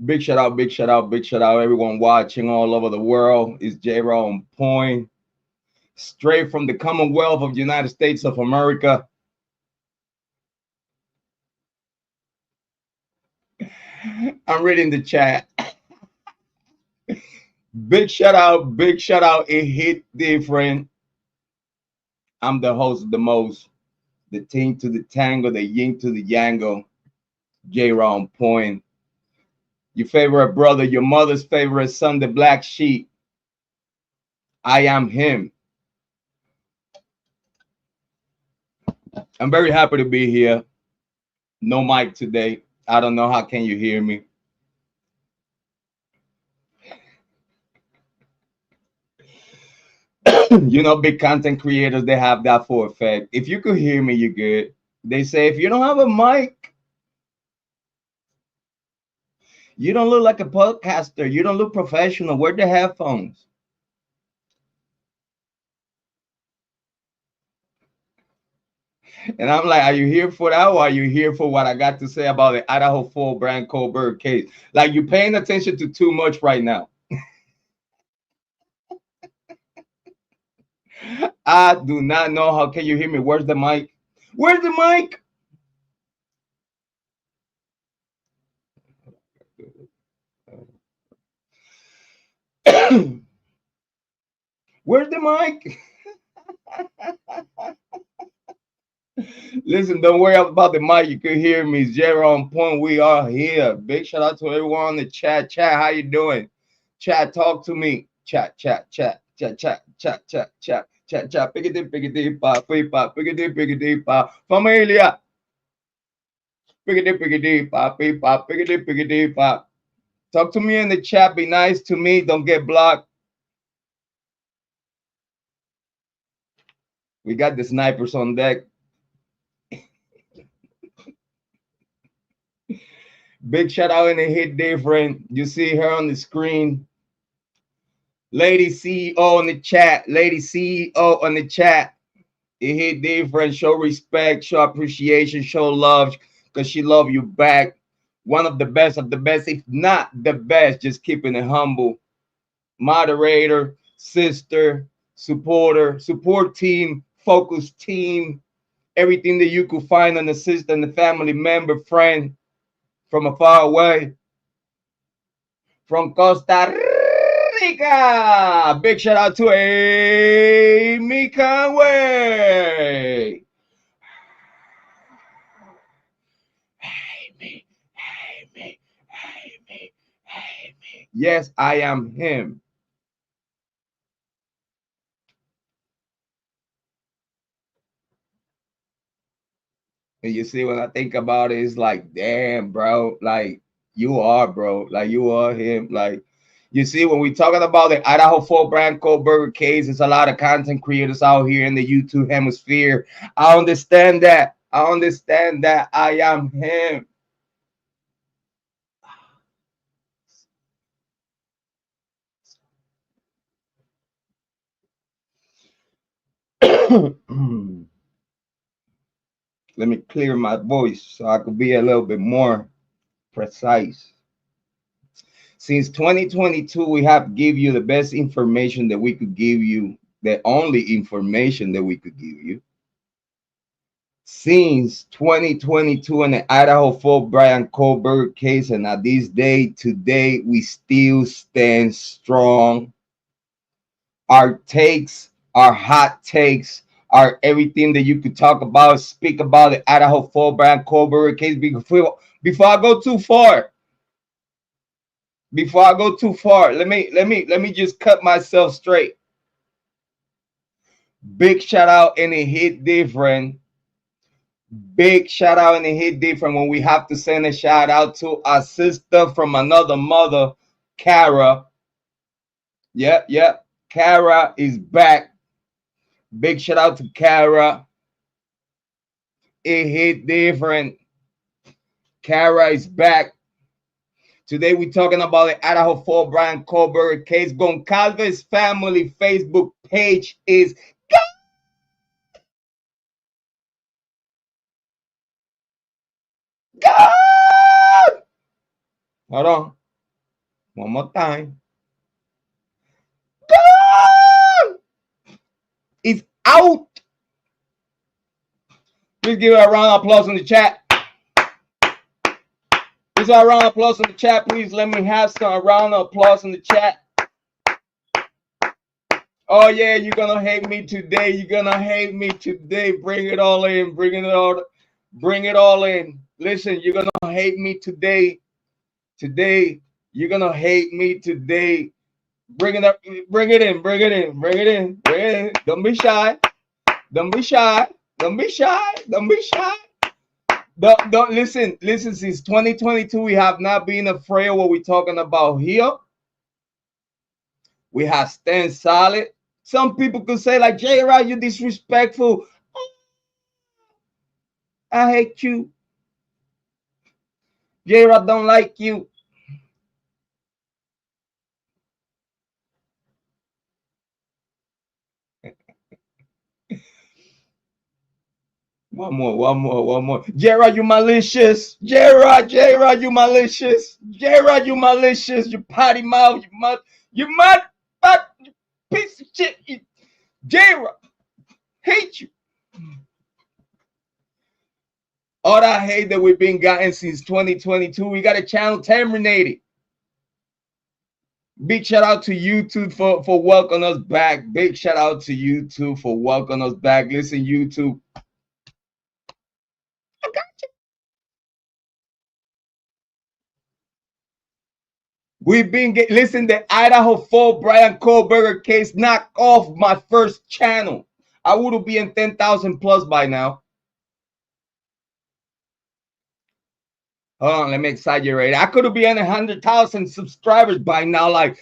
Big shout out, big shout out, big shout out, everyone watching all over the world. It's Jrod on point, straight from the Commonwealth of the United States of America. I'm reading the chat. Big shout out, big shout out. It hit different. I'm the host of the most, the ting to the tango, the yin to the yango. Jrod on point. Your favorite brother, your mother's favorite son, the black sheep. I am him. I'm very happy to be here. No mic today. I don't know how can you hear me. You know, big content creators, they have that for effect. If you could hear me, you're good. They say if you don't have a mic, you don't look like a podcaster. You don't look professional. Wear the headphones. And I'm like, are you here for that, or are you here for what I got to say about the Idaho 4 Bryan Kohberger case? Like, you're paying attention to too much right now. I do not know. How can you hear me? Where's the mic? Where's the mic? Where's the mic? Listen, don't worry about the mic. You can hear me. Zero on point. We are here. Big shout out to everyone on the chat. Chat, how you doing? Chat, talk to me. Chat, chat, chat, chat, chat, chat, chat, chat, chat, chat. Piggity, piggity, pa, pa, piggity, piggity, pa. Familia. Piggity, piggity, pa, pa, piggity, piggity, pa. Talk to me in the chat. Be nice to me. Don't get blocked. We got the snipers on deck. Big shout out in the hit different. You see her on the screen. Lady CEO in the chat. Lady CEO on the chat. It hit different. Show respect, show appreciation, show love, because she love you back. One of the best, if not the best. Just keeping it humble. Moderator, sister, supporter, support team, focus team. Everything that you could find on the sister and the family member, friend from afar away. From Costa Rica. Big shout out to Amy Conway. Amy, Amy, Amy, Amy. Yes, I am him. And you see, when I think about it, it's like, damn, bro. Like, you are, bro. Like, you are him. Like, you see, when we talking about the Idaho 4 Bryan Kohberger case, there's a lot of content creators out here in the YouTube hemisphere. I understand that. I understand that. I am him. Let me clear my voice so I could be a little bit more precise. Since 2022, we have give you the best information that we could give you, the only information that we could give you. Since 2022 in the Idaho 4 Bryan Kohberger case, and at this day, today, we still stand strong. Our takes, our hot takes, are everything that you could talk about, speak about the Idaho 4 Bryan Kohberger case. Before I go too far, let me just cut myself straight. Big shout out and it hit different. Big shout out and it hit different when we have to send a shout out to our sister from another mother, Cara. Yep, yep. Cara is back. Big shout out to Cara. It hit different. Cara is back. Today we're talking about the Idaho 4 Bryan Kohberger case. Goncalves family Facebook page is gone. Hold on. One more time. Gone! It's out. Please give a round of applause in the chat. Please a round of applause in the chat. Please let me have some round of applause in the chat. Oh yeah, you're gonna hate me today. You're gonna hate me today. Bring it all in. Bring it all in. Listen, you're gonna hate me today. Today, you're gonna hate me today. Bring it up. Bring it in. Bring it in. Bring it in. Bring it in. Don't be shy. Don't be shy. Don't be shy. Don't be shy. Don't listen. Listen, since 2022, we have not been afraid of what we're talking about here. We have stand solid. Some people could say, like, Jrod, you're disrespectful. I hate you. Jrod don't like you. One more. Jrod, you malicious. Jrod, you malicious. Jrod, you malicious. You potty mouth. You mud piece of shit. Jrod, hate you. All that hate that we've been gotten since 2022, we got a channel terminated. Big shout out to YouTube for welcoming us back. Big shout out to YouTube for welcoming us back. Listen, YouTube. I got you. We've been listen, the Idaho 4 Bryan Kohberger case knocked off my first channel. I would be in 10,000 plus by now. Hold on, let me exaggerate. I could have been 100,000 subscribers by now, like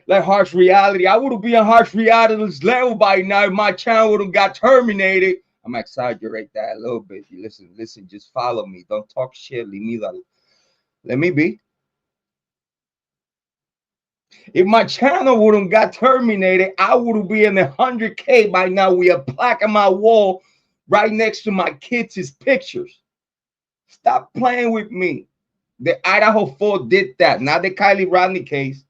harsh reality. I would have been on harsh reality's level by now if my channel would have got terminated. I'm gonna exaggerate that a little bit. You listen, just follow me. Don't talk shit. Leave me alone. Let me be. If my channel wouldn't got terminated, I would have been in 100K by now. We have plaque on my wall right next to my kids' pictures. Stop playing with me. The Idaho 4 did that, not the Kiely Rodni case.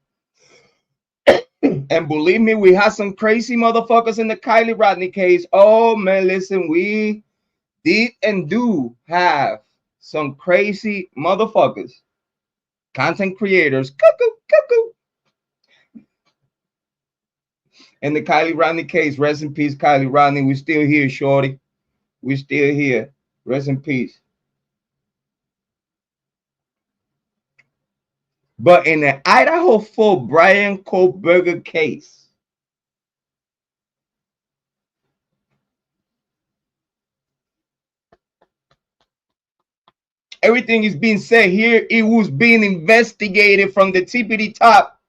And believe me, we had some crazy motherfuckers in the Kiely Rodni case. Oh man, listen, we did and do have some crazy motherfuckers, content creators, cuckoo. In the Kiely Rodni case, rest in peace, Kiely Rodni. We still here, shorty. We still here. Rest in peace. But in the Idaho 4 Bryan Kohberger case, everything is being said here. It was being investigated from the tippity top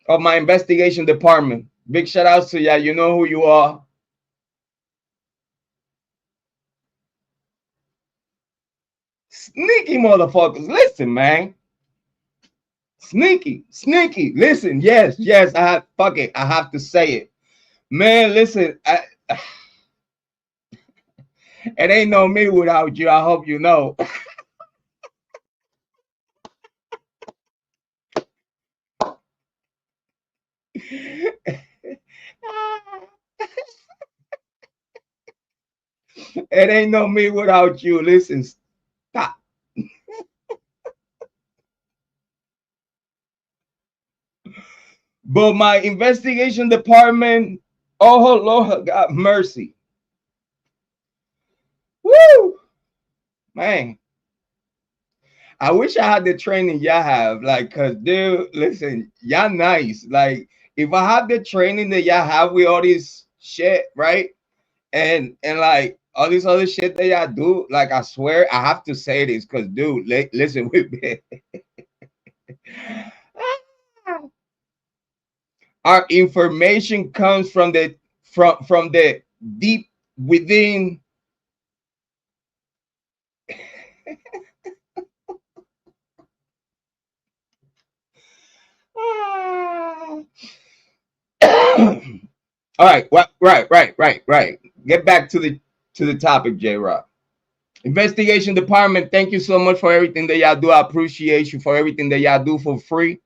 of my investigation department. Big shout out to y'all. You know who you are. Sneaky motherfuckers. Listen, man. Sneaky. Listen, yes. Fuck it. I have to say it. Man, listen. It ain't no me without you. I hope you know. It ain't no me without you. Listen, stop. But my investigation department, oh Lord, God mercy. Woo, man. I wish I had the training y'all have. Like, cause dude, listen, y'all nice. Like, if I have the training that y'all have with all this shit, right? And like all this other shit that y'all do, like I swear I have to say this, cause dude, listen with me. Our information comes from the deep within. All right, right. Get back to the topic, Jrod. Investigation department, thank you so much for everything that y'all do. I appreciate you for everything that y'all do for free.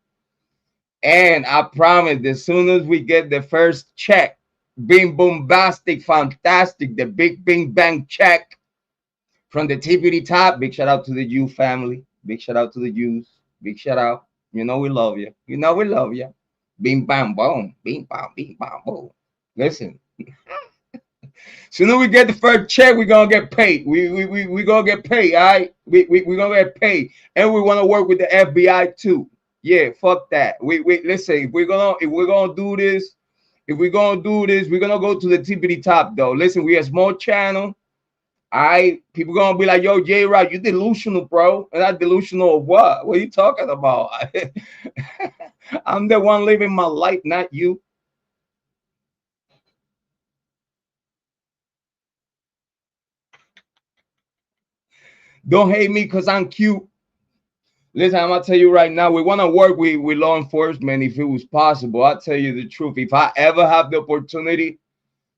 And I promise, as soon as we get the first check, being bombastic, fantastic, the big bing bang check from the TPD top. Big shout out to the U family. Big shout out to the U's. Big shout out. You know we love you. You know we love you. Bing bang boom. Bing bang bing bang boom. Listen. Soon as we get the first check, we're gonna get paid. We gonna get paid, all right? We gonna get paid. And we wanna work with the FBI too. Yeah, fuck that. We listen, if we're gonna do this, we're gonna go to the TPD top though. Listen, we a small channel. All right, people gonna be like, yo, Jrod, you delusional, bro. And I'm delusional of what? What are you talking about? I'm the one living my life, not you. Don't hate me because I'm cute. Listen, I'm gonna tell you right now, we want to work with law enforcement if it was possible. I'll tell you the truth. If I ever have the opportunity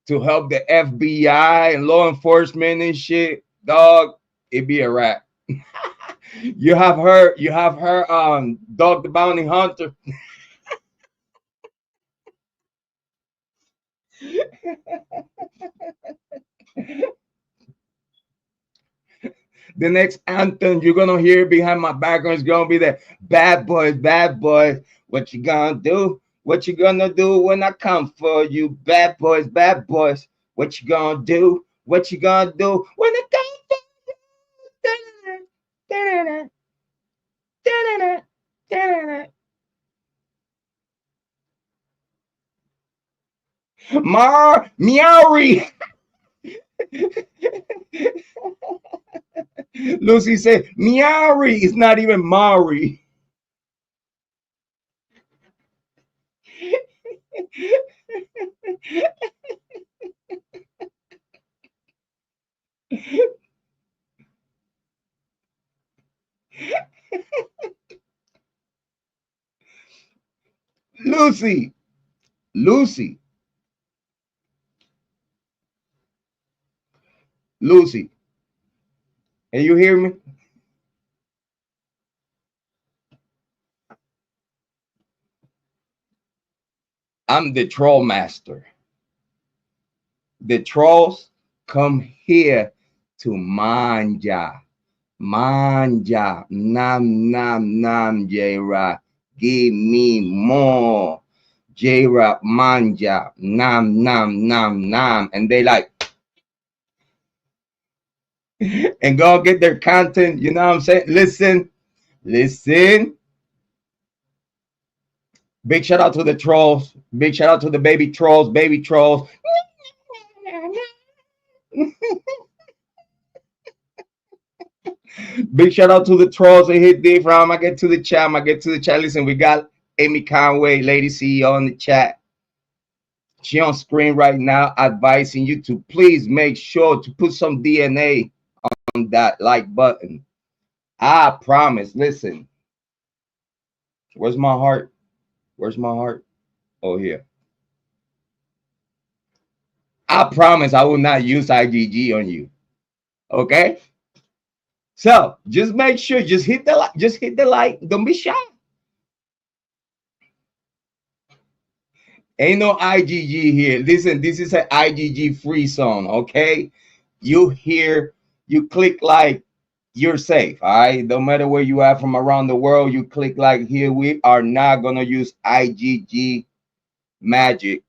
to help the FBI and law enforcement and shit, dog, it'd be a wrap. You have her, Dog the Bounty Hunter. The next anthem you're gonna hear behind my background is gonna be the bad boys, bad boys. What you gonna do? What you gonna do when I come for you, bad boys, bad boys? What you gonna do? What you gonna do when I come for you? Meowry. Lucy said, Meowry is not even Mari. Lucy, Lucy, Lucy. And you hear me? I'm the troll master. The trolls come here to manja. Manja. Nam, nam, nam, Jrod. Give me more. Jrod, manja. Nam, nam, nam, nam. And they like, and go get their content. You know what I'm saying? Listen, listen. Big shout out to the trolls. Big shout out to the baby trolls, baby trolls. Big shout out to the trolls that hit different. I get to the chat. I get to the chat. Listen, we got Amy Conway, Lady CEO, in the chat. She on screen right now, advising you to please make sure to put some DNA on that like button. I promise. Listen, where's my heart? Where's my heart? Oh, here. I promise I will not use IgG on you. Okay? So just make sure, just hit the like, just hit the like. Don't be shy. Ain't no IgG here. Listen, this is an IgG free zone. Okay? You here, you click like, you're safe. All right. No matter where you are from around the world, you click like here. We are not gonna use IgG magic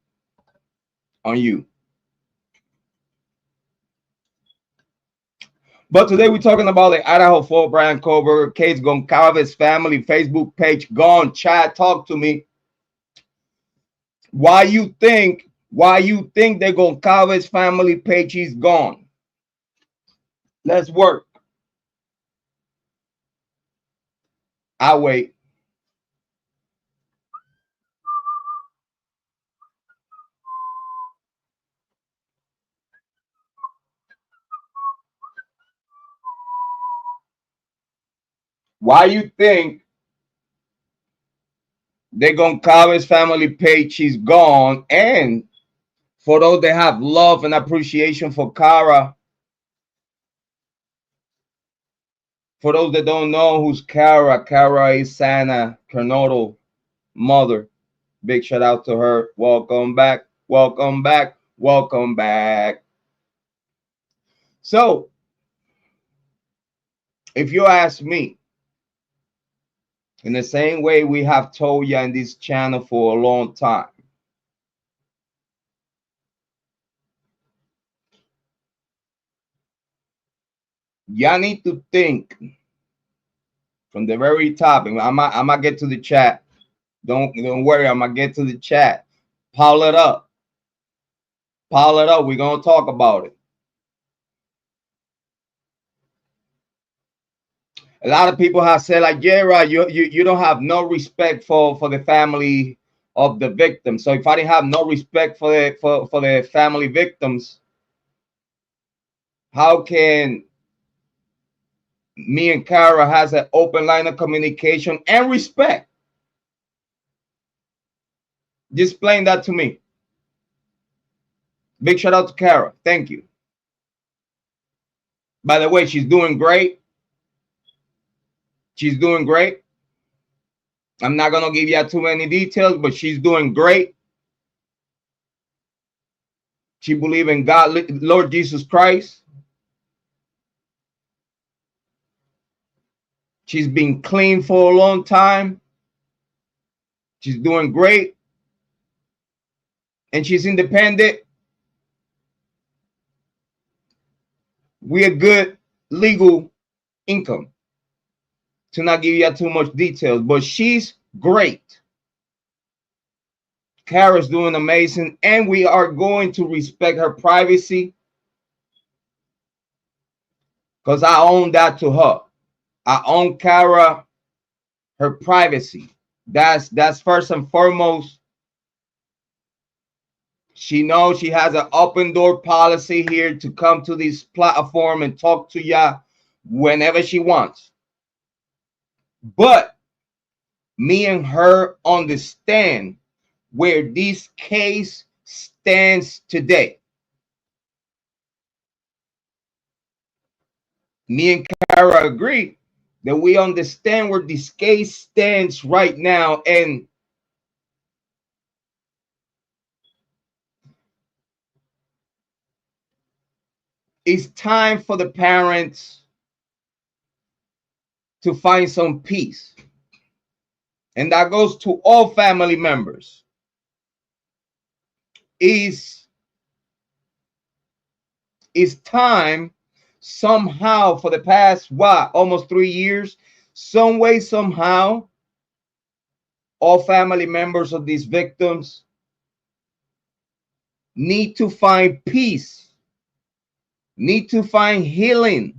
on you. But today we're talking about the Idaho for Bryan Kohberger case, Goncalves family Facebook page gone. Chat, talk to me. Why you think the Goncalves family page is gone? Let's work. I'll wait. Why you think the Goncalves family page is gone? And for those that have love and appreciation for Cara, For those that don't know who's Cara, Cara is Xana Kernodle mother. Big shout out to her. Welcome back. Welcome back. Welcome back. So, if you ask me, in the same way we have told you in this channel for a long time, y'all need to think from the very top. And I'm gonna get to the chat. Don't worry, I'm gonna get to the chat. Pile it up. Pile it up. We're gonna talk about it. A lot of people have said, like, yeah, right, you don't have no respect for the family of the victim. So if I didn't have no respect for the family victims, how can me and Cara has an open line of communication and respect? Just explain that to me. Big shout out to Cara. Thank you. By the way, she's doing great. She's doing great. I'm not gonna give you too many details, but she's doing great. She believes in God, Lord Jesus Christ. She's been clean for a long time. She's doing great. And she's independent. We're good legal income. To not give you too much details, but she's great. Cara's doing amazing, and we are going to respect her privacy because I own that to her. I own Cara, her privacy. That's first and foremost. She knows she has an open door policy here to come to this platform and talk to ya whenever she wants. But me and her understand where this case stands today. Me and Cara agree that we understand where this case stands right now, and it's time for the parents to find some peace. And that goes to all family members. It's time somehow for the past, almost 3 years, some way, somehow, all family members of these victims need to find peace, need to find healing,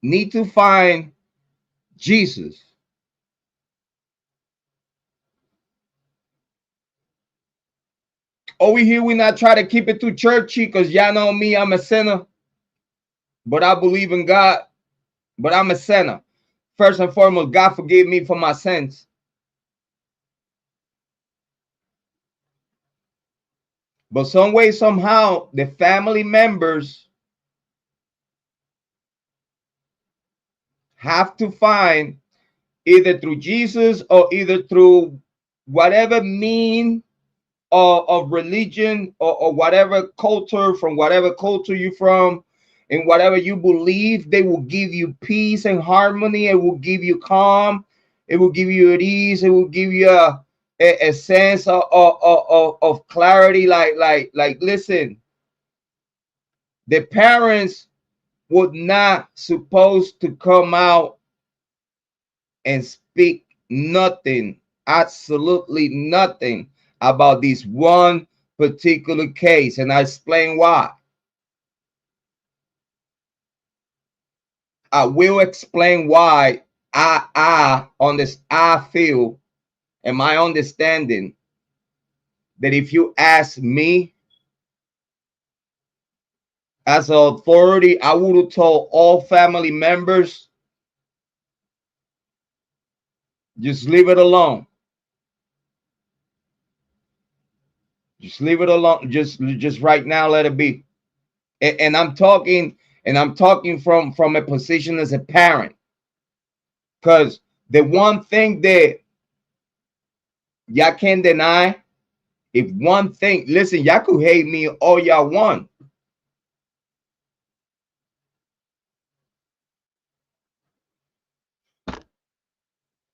need to find Jesus. Over here, we not try to keep it too churchy because y'all know me, I'm a sinner. But I believe in God. But I'm a sinner. First and foremost, God forgive me for my sins. But some way, somehow, the family members have to find, either through Jesus or either through whatever mean of religion or whatever culture, from whatever culture you're from, and whatever you believe, they will give you peace and harmony. It will give you calm. It will give you at ease. It will give you a sense of clarity. Like, listen, the parents would not supposed to come out and speak nothing, absolutely nothing about this one particular case, and I explain why. I will explain why I feel, and my understanding, that if you ask me as an authority, I would have told all family members, just leave it alone. Just leave it alone. Just right now, let it be. And I'm talking And I'm talking from a position as a parent. Because the one thing that y'all can't deny, if one thing, listen, y'all could hate me all y'all want.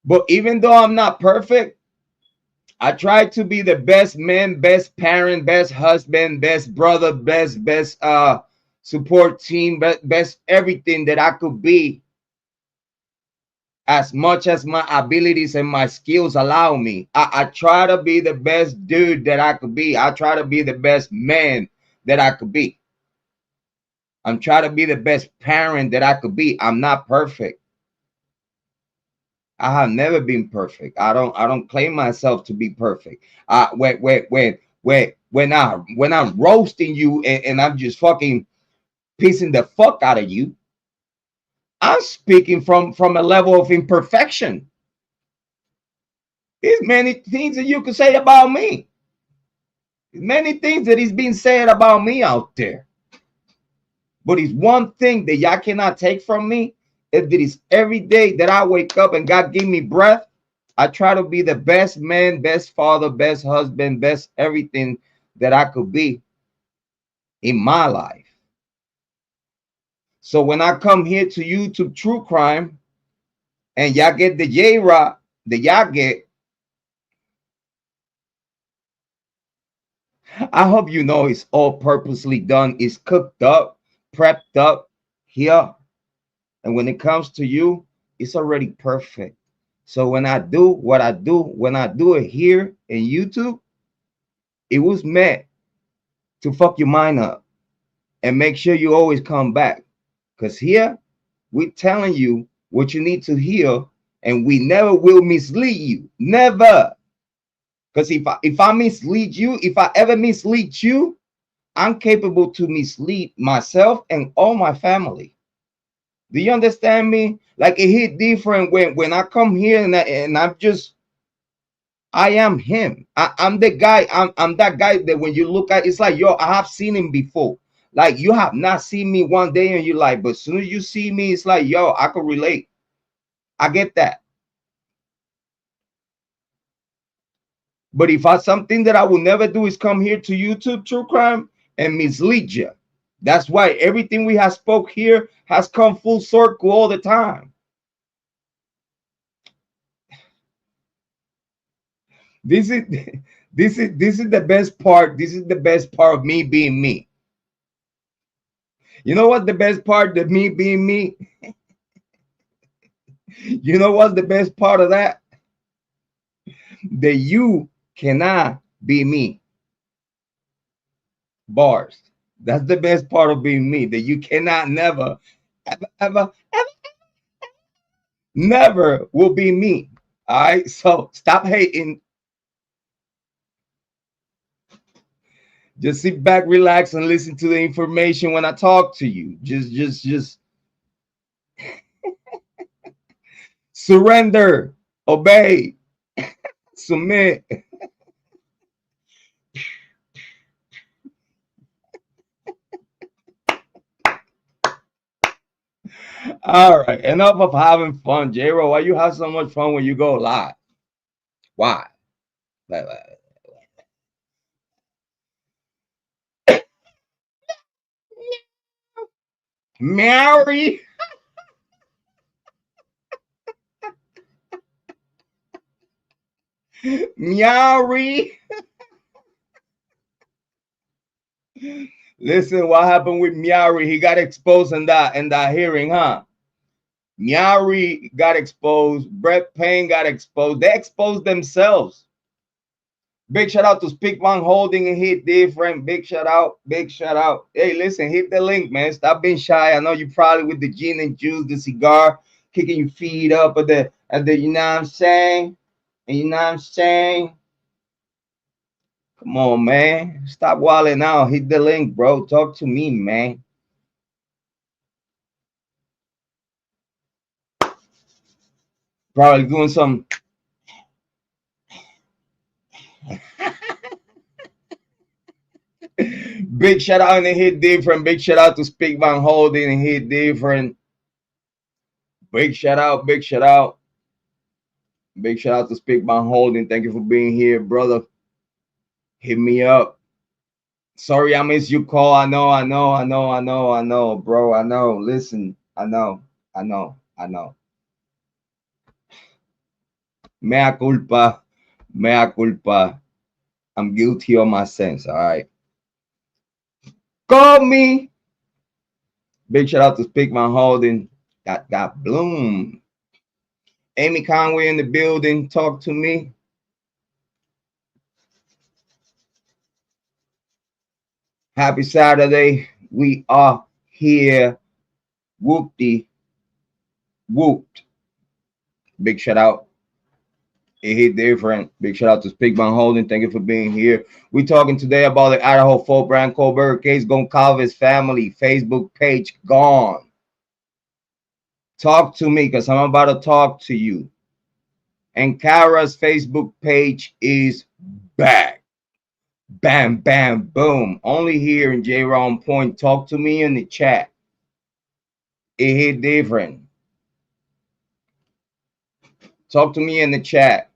But even though I'm not perfect, I try to be the best man, best parent, best husband, best brother, best support team, best everything that I could be, as much as my abilities and my skills allow me. I try to be the best dude that I could be. I try to be the best man that I could be. I'm trying to be the best parent that I could be. I'm not perfect. I have never been perfect. I don't claim myself to be perfect. When I'm roasting you and I'm just fucking pissing the fuck out of you, I'm speaking from a level of imperfection. There's many things that you could say about me. Many things that is being said about me out there. But it's one thing that y'all cannot take from me. If it is every day that I wake up and God give me breath, I try to be the best man, best father, best husband, best everything that I could be in my life. So when I come here to YouTube True Crime and y'all get the Jrod that y'all get, I hope you know it's all purposely done. It's cooked up, prepped up here. And when it comes to you, it's already perfect. So when I do what I do, when I do it here in YouTube, it was meant to fuck your mind up and make sure you always come back. Because here, we're telling you what you need to hear, and we never will mislead you. Never. Because if I mislead you, if I ever mislead you, I'm capable to mislead myself and all my family. Do you understand me? Like it hit different when I come here and I'm just I am him. I'm the guy. I'm that guy that when you look at it's like yo, I have seen him before. Like you have not seen me one day and you're like, but as soon as you see me, it's like yo, I can relate. I get that. But if I something that I will never do is come here to YouTube True Crime and mislead you. That's why everything we have spoke here has come full circle all the time. This is this is the best part. This is the best part of me being me. You know what the best part of me being me? You know what's the best part of that? That you cannot be me. Bars. That's the best part of being me. That you cannot never, ever, never will be me. All right. So stop hating. Just sit back, relax, and listen to the information when I talk to you. Just surrender, obey, submit. All right, enough of having fun, Jrod. Why you have so much fun when you go live? Why? Mary, Mary. Listen, what happened with Mary? He got exposed in that hearing, huh? Mary got exposed. Brett Payne got exposed. They exposed themselves. Big shout out to Speak One Holding and Hit Different. Big shout out. Big shout out. Hey, listen, hit the link, man. Stop being shy. I know you probably with the gin and juice, the cigar, kicking your feet up at the you know what I'm saying? And you know what I'm saying? Come on, man. Stop wilding out. Hit the link, bro. Talk to me, man. Probably doing some Big shout out and it hit different. Big shout out to Speak Van Holding and hit different. Big shout out, big shout out. Big shout out to Speak Van Holding. Thank you for being here, brother. Hit me up. Sorry I missed your call. I know, bro. I know. Listen, I know. Mea culpa. Mea culpa. I'm guilty of my sins. All right. Call me. Big shout out to Speak Van Holding. Got Bloom. Amy Conway in the building. Talk to me. Happy Saturday. We are here. Whoopty. Whooped. Big shout out. It hit different. Big shout out to Speak Van Holding. Thank you for being here. We're talking today about the Idaho folk Bryan Kohberger case. Goncalves family Facebook page gone. Talk to me because I'm about to talk to you. And Cara's Facebook page is back. Bam, bam, boom. Only here in Jrod Point. Talk to me in the chat. It hit different. Talk to me in the chat.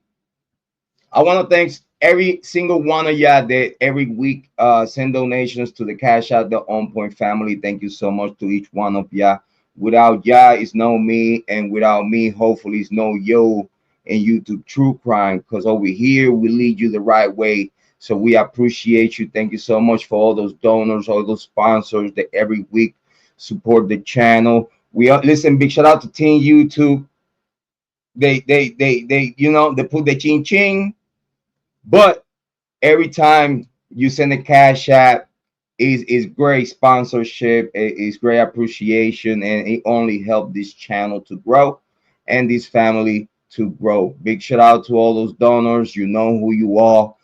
I want to thank every single one of y'all that every week send donations to the Cash Out TheOnPointFamily. Thank you so much to each one of y'all. Without y'all, it's no me, and without me, hopefully, it's no yo and YouTube True Crime. Because over here, we lead you the right way. So we appreciate you. Thank you so much for all those donors, all those sponsors that every week support the channel. We are listen. Big shout out to Team YouTube. They you know, they put the ching ching. But every time you send a cash app, is great sponsorship, is great appreciation, and it only helps this channel to grow and this family to grow. Big shout out to all those donors. You know who you are.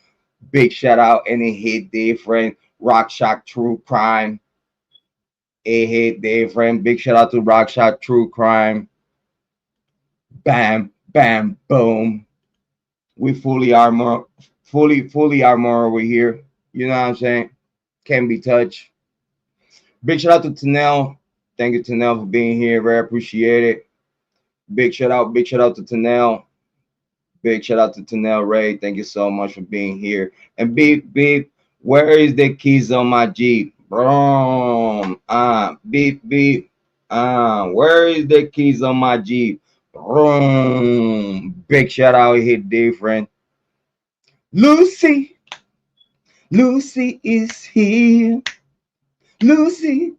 Big shout out and it hit different. Rock Shock True Crime. It hit different. Big shout out to Rock Shock True Crime. Bam, bam, boom. We fully armor over here. You know what I'm saying? Can't be touched. Big shout out to Tanel. Thank you, Tanel, for being here. Very appreciated. Big shout out to Tanel. Big shout out to Tanel Ray. Thank you so much for being here. And beep, where is the keys on my Jeep? Boom. Beep. Where is the keys on my Jeep? Boom. Big shout out, hit different. Lucy is here. Lucy,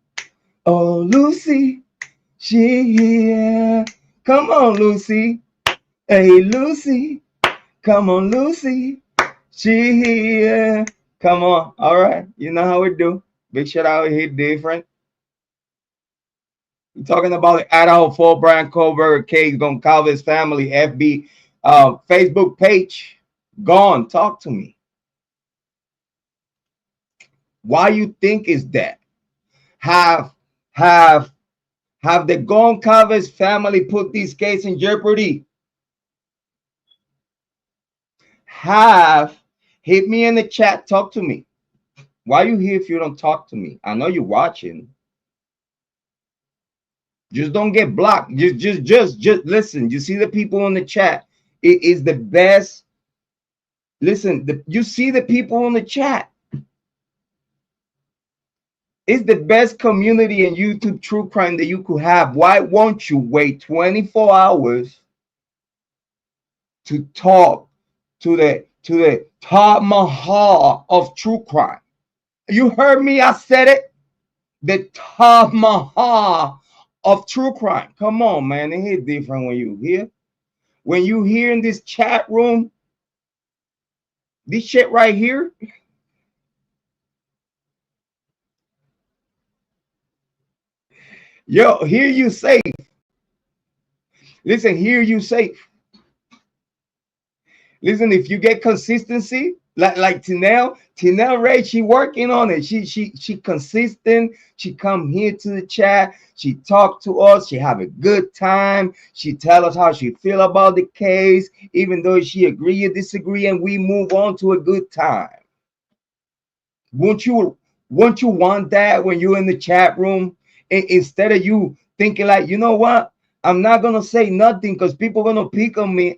oh Lucy, she here. Come on, Lucy. Hey, Lucy, come on, Lucy, she here. Come on, all right. You know how we do. Big shout out, hit different. We're talking about the Idaho folk Bryan Kohberger case. Goncalves family FB Facebook page gone. Talk to me. Why you think is that? Have the Goncalves family put this case in jeopardy? Hit me in the chat. Talk to me. Why are you here if you don't talk to me? I know you're watching. Just don't get blocked. Just listen. You see the people in the chat. It is the best. Listen, you see the people in the chat. It's the best community in YouTube true crime that you could have. Why won't you wait 24 hours to talk to the Taj Mahal of true crime? You heard me. I said it. The Taj Mahal of true crime. Come on, man. It hit different when you hear. When you hear in this chat room, this shit right here. Yo, here you safe. Listen, here you safe. Listen, if you get consistency, like Tanel Ray, she working on it. She consistent. She come here to the chat. She talk to us. She have a good time. She tell us how she feel about the case, even though she agree or disagree, and we move on to a good time. Won't you Won't you want that when you're in the chat room? Instead of you thinking like, you know what? I'm not gonna say nothing because people gonna pick on me.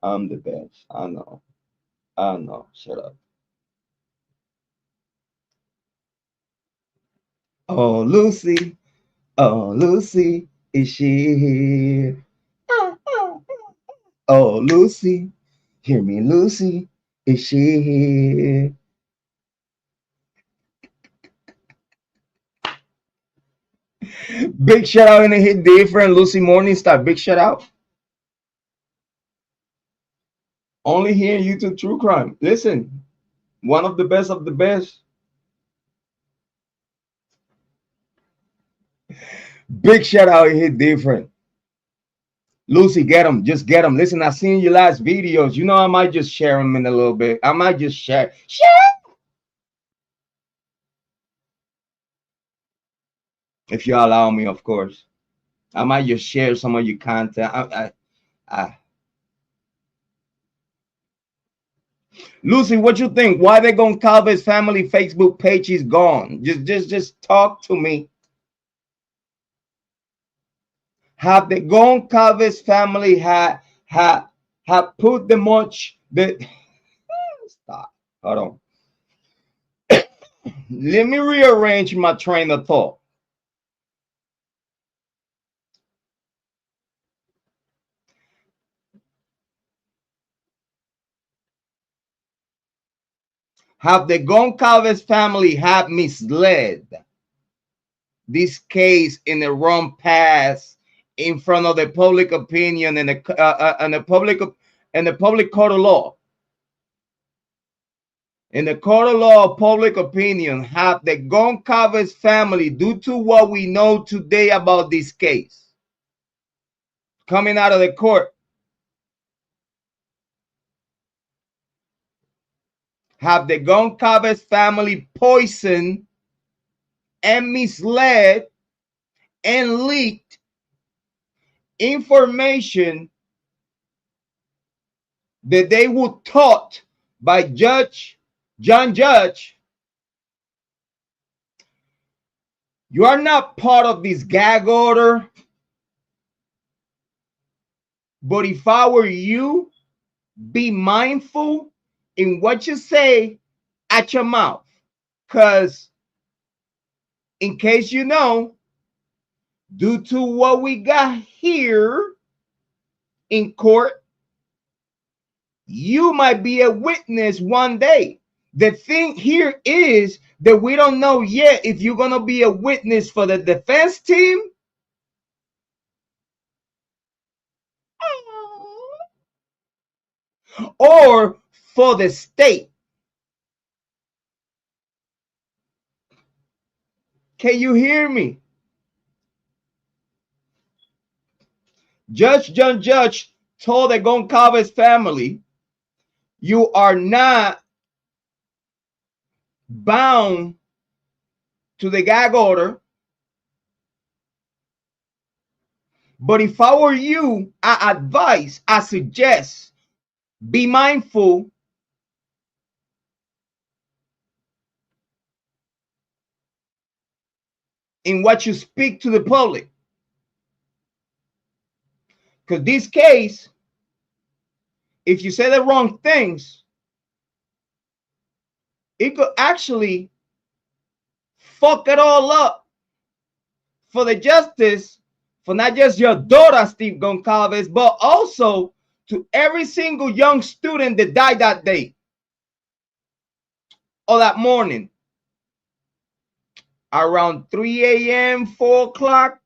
I'm the best. I know. I know. Shut up. Oh, Lucy. Oh, Lucy. Is she here? Oh, Lucy. Hear me, Lucy. Is she here? Big shout out and a hit different. Lucy Morningstar. Big shout out. Only here in YouTube True Crime. Listen, one of the best of the best. Big shout out and hit different. Lucy, get them. Just get them. Listen, I seen your last videos. You know, I might just share them in a little bit. I might just share. If you allow me, of course. I might just share some of your content. Lucy, what you think? Why the Goncalves family Facebook page is gone? Just talk to me. Have the Goncalves family have put the much that stop. Hold on. Let me rearrange my train of thought. Have the Goncalves family have misled this case in the wrong path in front of the public opinion and the public court of law? In the court of law, public opinion, have the Goncalves family, due to what we know today about this case, coming out of the court, have the Goncalves family poisoned and misled and leaked information that they were taught by John Judge? You are not part of this gag order, but if I were you, be mindful in what you say at your mouth. Because in case you know, due to what we got here in court, you might be a witness one day. The thing here is that we don't know yet if you're going to be a witness for the defense team or for the state. Can you hear me? Judge John Judge told the Goncalves family, you are not bound to the gag order. But if I were you, I suggest, be mindful in what you speak to the public. Because this case, if you say the wrong things, it could actually fuck it all up for the justice, for not just your daughter, Steve Goncalves, but also to every single young student that died that day or that morning around 3 a.m., 4 o'clock.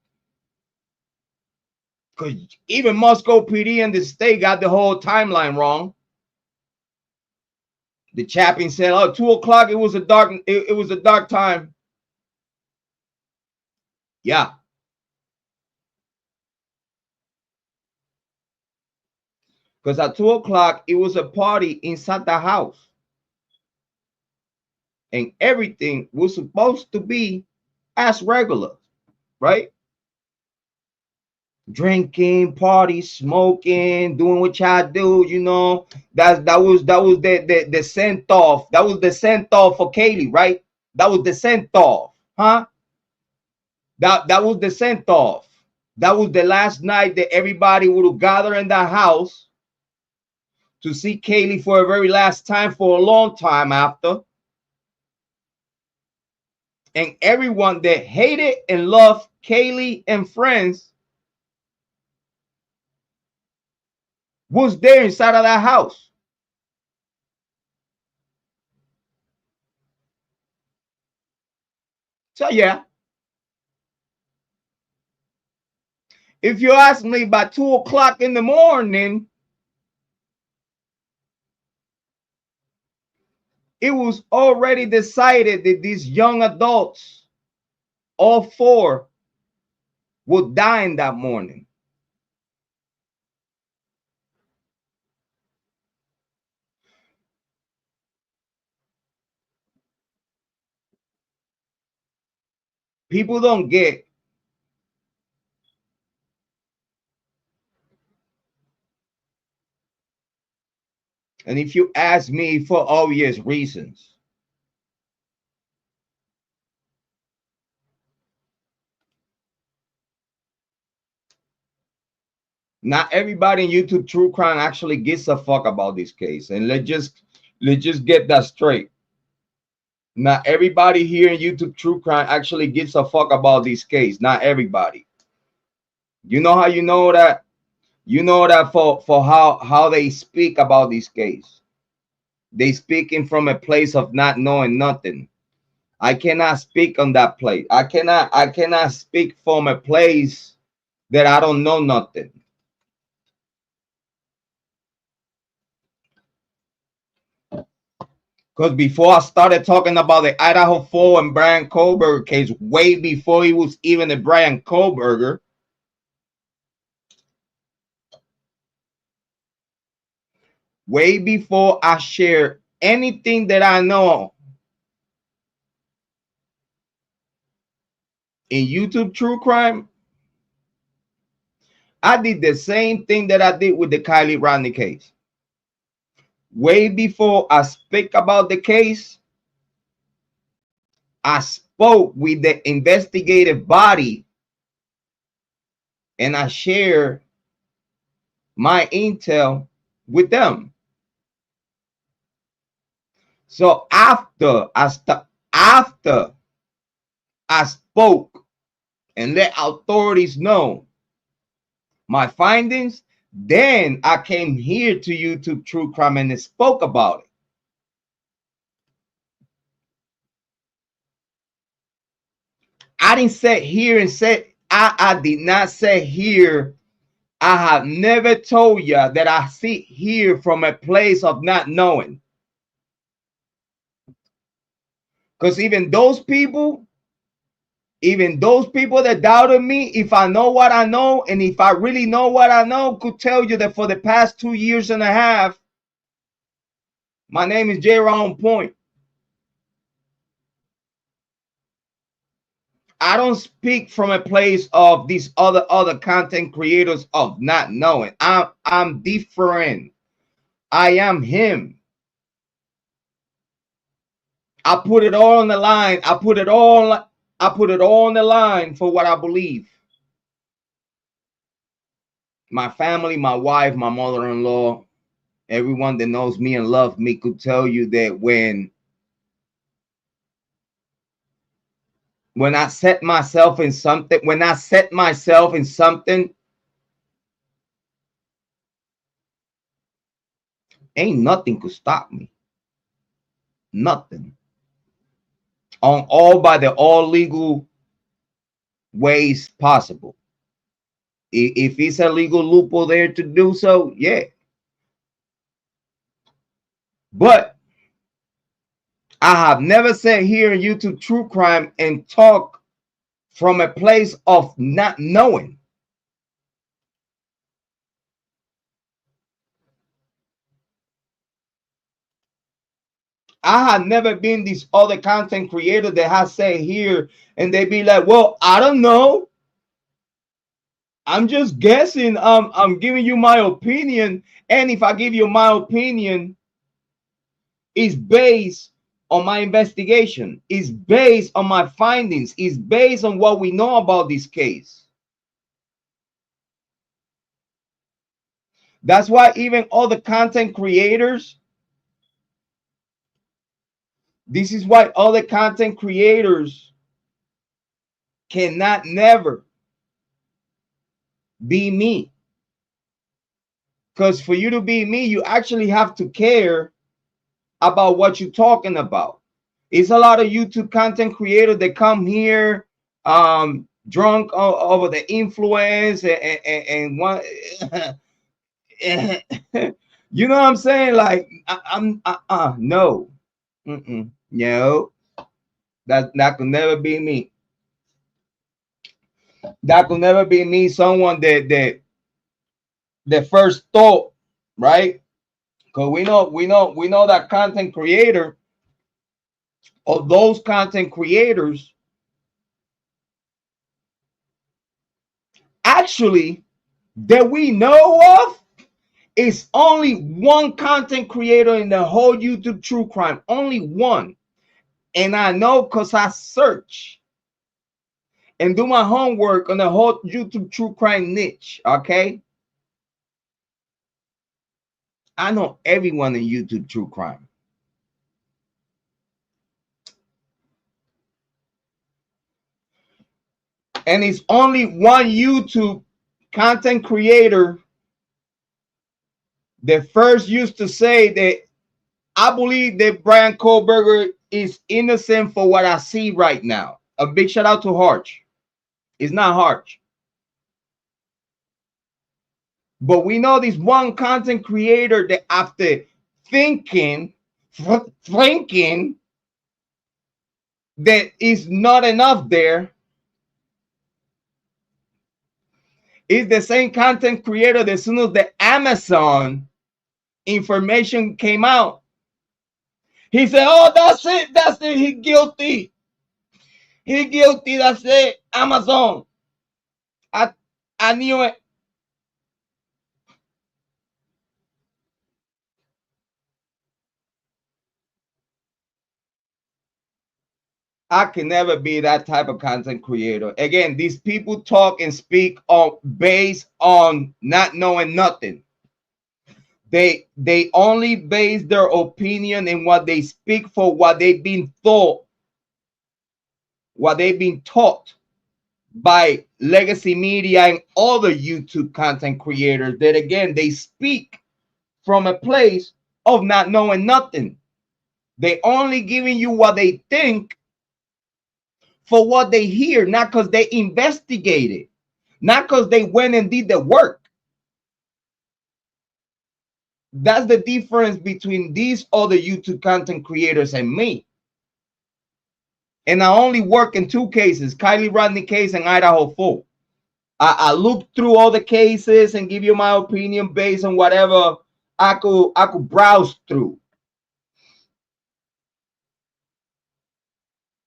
Because even Moscow PD and the state got the whole timeline wrong. The chaplain said, "Oh, 2 o'clock. It was a dark time." Yeah, because at 2 o'clock it was a party inside the house, and everything was supposed to be as regular, right? drinking, party, smoking, doing what y'all do, you know. That was the sent off. That was the sent off for Kiely, right? That was the sent off, huh? That was the sent off. That was the last night that everybody would have gathered in the house to see Kiely for a very last time, for a long time after. And everyone that hated and loved Kiely and friends was there inside of that house. So yeah, if you ask me, by 2 o'clock in the morning, it was already decided that these young adults, all 4, would die in that morning. People don't get, and if you ask me, for obvious reasons. Not everybody in YouTube True Crime actually gives a fuck about this case. And let's just get that straight. Not everybody here in YouTube True Crime actually gives a fuck about this case. Not everybody. You know how you know that? You know that for how they speak about this case. They speaking from a place of not knowing nothing. I cannot speak on that place. I cannot speak from a place that I don't know nothing. Because before I started talking about the Idaho 4 and Bryan Kohberger case, way before he was even a Bryan Kohberger, way before I share anything that I know in YouTube True Crime, I did the same thing that I did with the Kiely Rodni case. Way before I speak about the case, I spoke with the investigative body and I shared my intel with them. So after I spoke and let authorities know my findings, then I came here to YouTube True Crime and spoke about it. I didn't sit here and say, I did not say here. I have never told you that I sit here from a place of not knowing. Because even those people that doubted me, if I know what I know, and if I really know what I know, could tell you that for the past 2 years and a half, my name is Jrod on Point. I don't speak from a place of these other content creators of not knowing. I'm different. I am him. I put it all on the line. I put it all on the line for what I believe. My family, my wife, my mother-in-law, everyone that knows me and loves me could tell you that when I set myself in something, ain't nothing could stop me. Nothing. On all legal ways possible. If it's a legal loophole there to do so, yeah. But I have never sat here in YouTube True Crime and talk from a place of not knowing. I have never been this other content creator that has said here and they be like, well, I don't know. I'm just guessing. I'm giving you my opinion, and if I give you my opinion, it's based on my investigation. It's based on my findings. It's based on what we know about this case. That's why even all the content creators, this is why all the content creators cannot never be me. Because for you to be me, you actually have to care about what you're talking about. It's a lot of YouTube content creators that come here drunk over the influence and one you know what I'm saying? Like I'm no. No, that could never be me. That could never be me. Someone that first thought, right? Because we know that content creator, or those content creators, actually, that we know of, is only one content creator in the whole YouTube true crime. Only one. And I know because I search and do my homework on the whole YouTube true crime niche. Okay. I know everyone in YouTube true crime. And it's only one YouTube content creator that first used to say that I believe that Bryan Kohberger is innocent for what I see right now. A big shout out to Harch. It's not Harch. But we know this one content creator that after thinking that is not enough there, is the same content creator that as soon as the Amazon information came out, he said, oh, that's it, he guilty. He guilty, that's it, Amazon. I knew it. I can never be that type of content creator. Again, these people talk and speak on based on not knowing nothing. They only base their opinion in what they speak for, what they've been taught, what they've been taught by legacy media and other YouTube content creators that, again, they speak from a place of not knowing nothing. They only giving you what they think for what they hear, not because they investigated, not because they went and did the work. That's the difference between these other YouTube content creators and me. And I only work in two cases, Kiely Rodni case and Idaho 4. I look through all the cases and give you my opinion based on whatever I could browse through.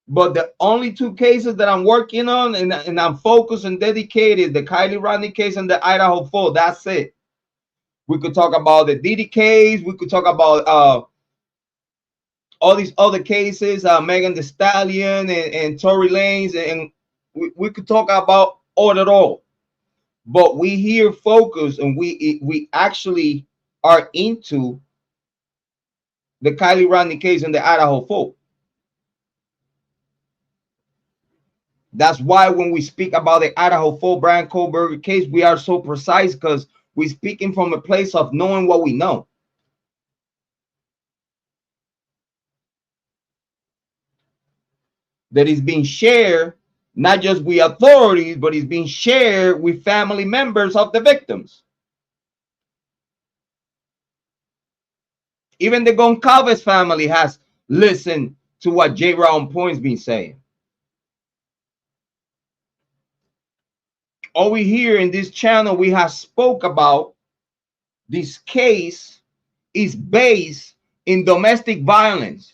But the only two cases that I'm working on and I'm focused and dedicated, the Kiely Rodni case and the Idaho 4. That's it. We could talk about the Diddy case. We could talk about all these other cases, Megan Thee Stallion and Tory Lanez, and we could talk about all it all. But we here focus and we actually are into the Kiely Rodni case and the Idaho 4. That's why when we speak about the Idaho 4 Bryan Kohberger case, we are so precise because we're speaking from a place of knowing what we know. That is being shared not just with authorities, but it's being shared with family members of the victims. Even the Goncalves family has listened to what TheOnPoint's been saying. Over here in this channel, we have spoke about this case is based in domestic violence.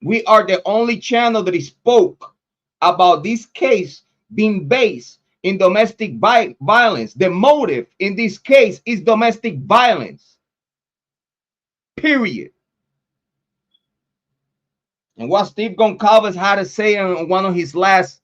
We are the only channel that spoke about this case being based in domestic violence. The motive in this case is domestic violence. Period. And what Steve Goncalves had to say on one of his last,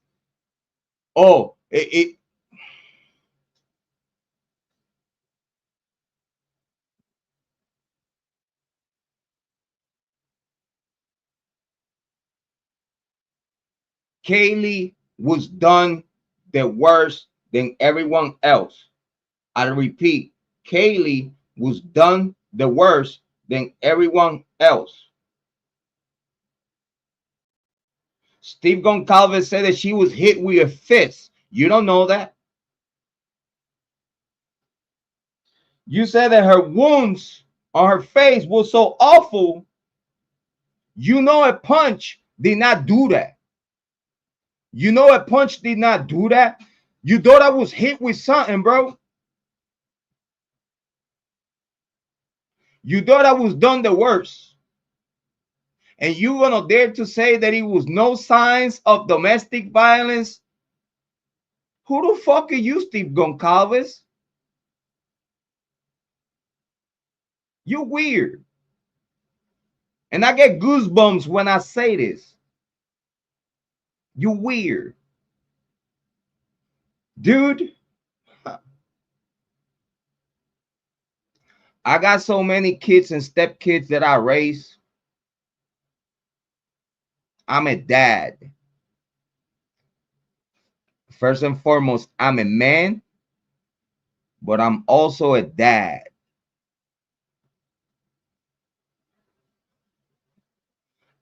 Kiely was done the worse than everyone else. I repeat, Kiely was done the worse than everyone else. Steve Goncalves said that she was hit with a fist. You don't know that. You said that her wounds on her face was so awful. You know a punch did not do that. You know a punch did not do that. You thought I was hit with something, bro. You thought I was done the worst. And you gonna dare to say that it was no signs of domestic violence? Who the fuck are you, Steve Goncalves? You weird. And I get goosebumps when I say this. You weird. Dude, I got so many kids and stepkids that I raise. I'm a dad. First and foremost, I'm a man, but I'm also a dad.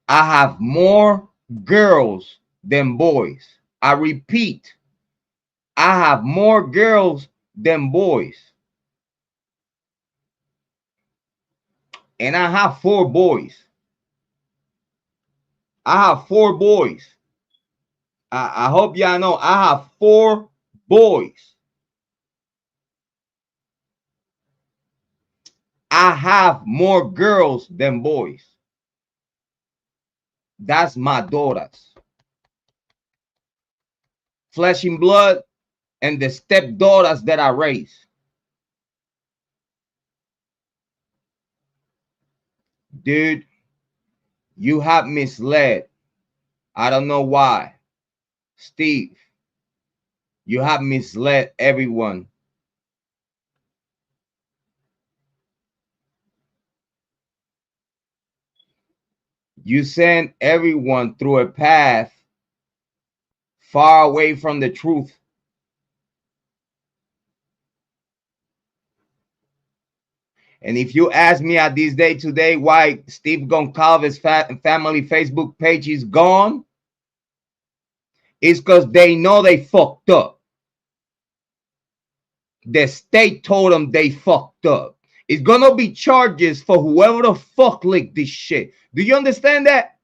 I have more girls than boys. I repeat, I have more girls than boys. And I have 4 boys. I have 4 boys. I hope y'all know I have 4 boys. I have more girls than boys. That's my daughters. Flesh and blood, and the stepdaughters that I raise. Dude, you have misled. I don't know why. Steve, you have misled everyone. You send everyone through a path far away from the truth. And if you ask me at this day today why Steve Goncalves' family Facebook page is gone, it's because they know they fucked up. The state told them they fucked up. It's gonna be charges for whoever the fuck leaked this shit. Do you understand that?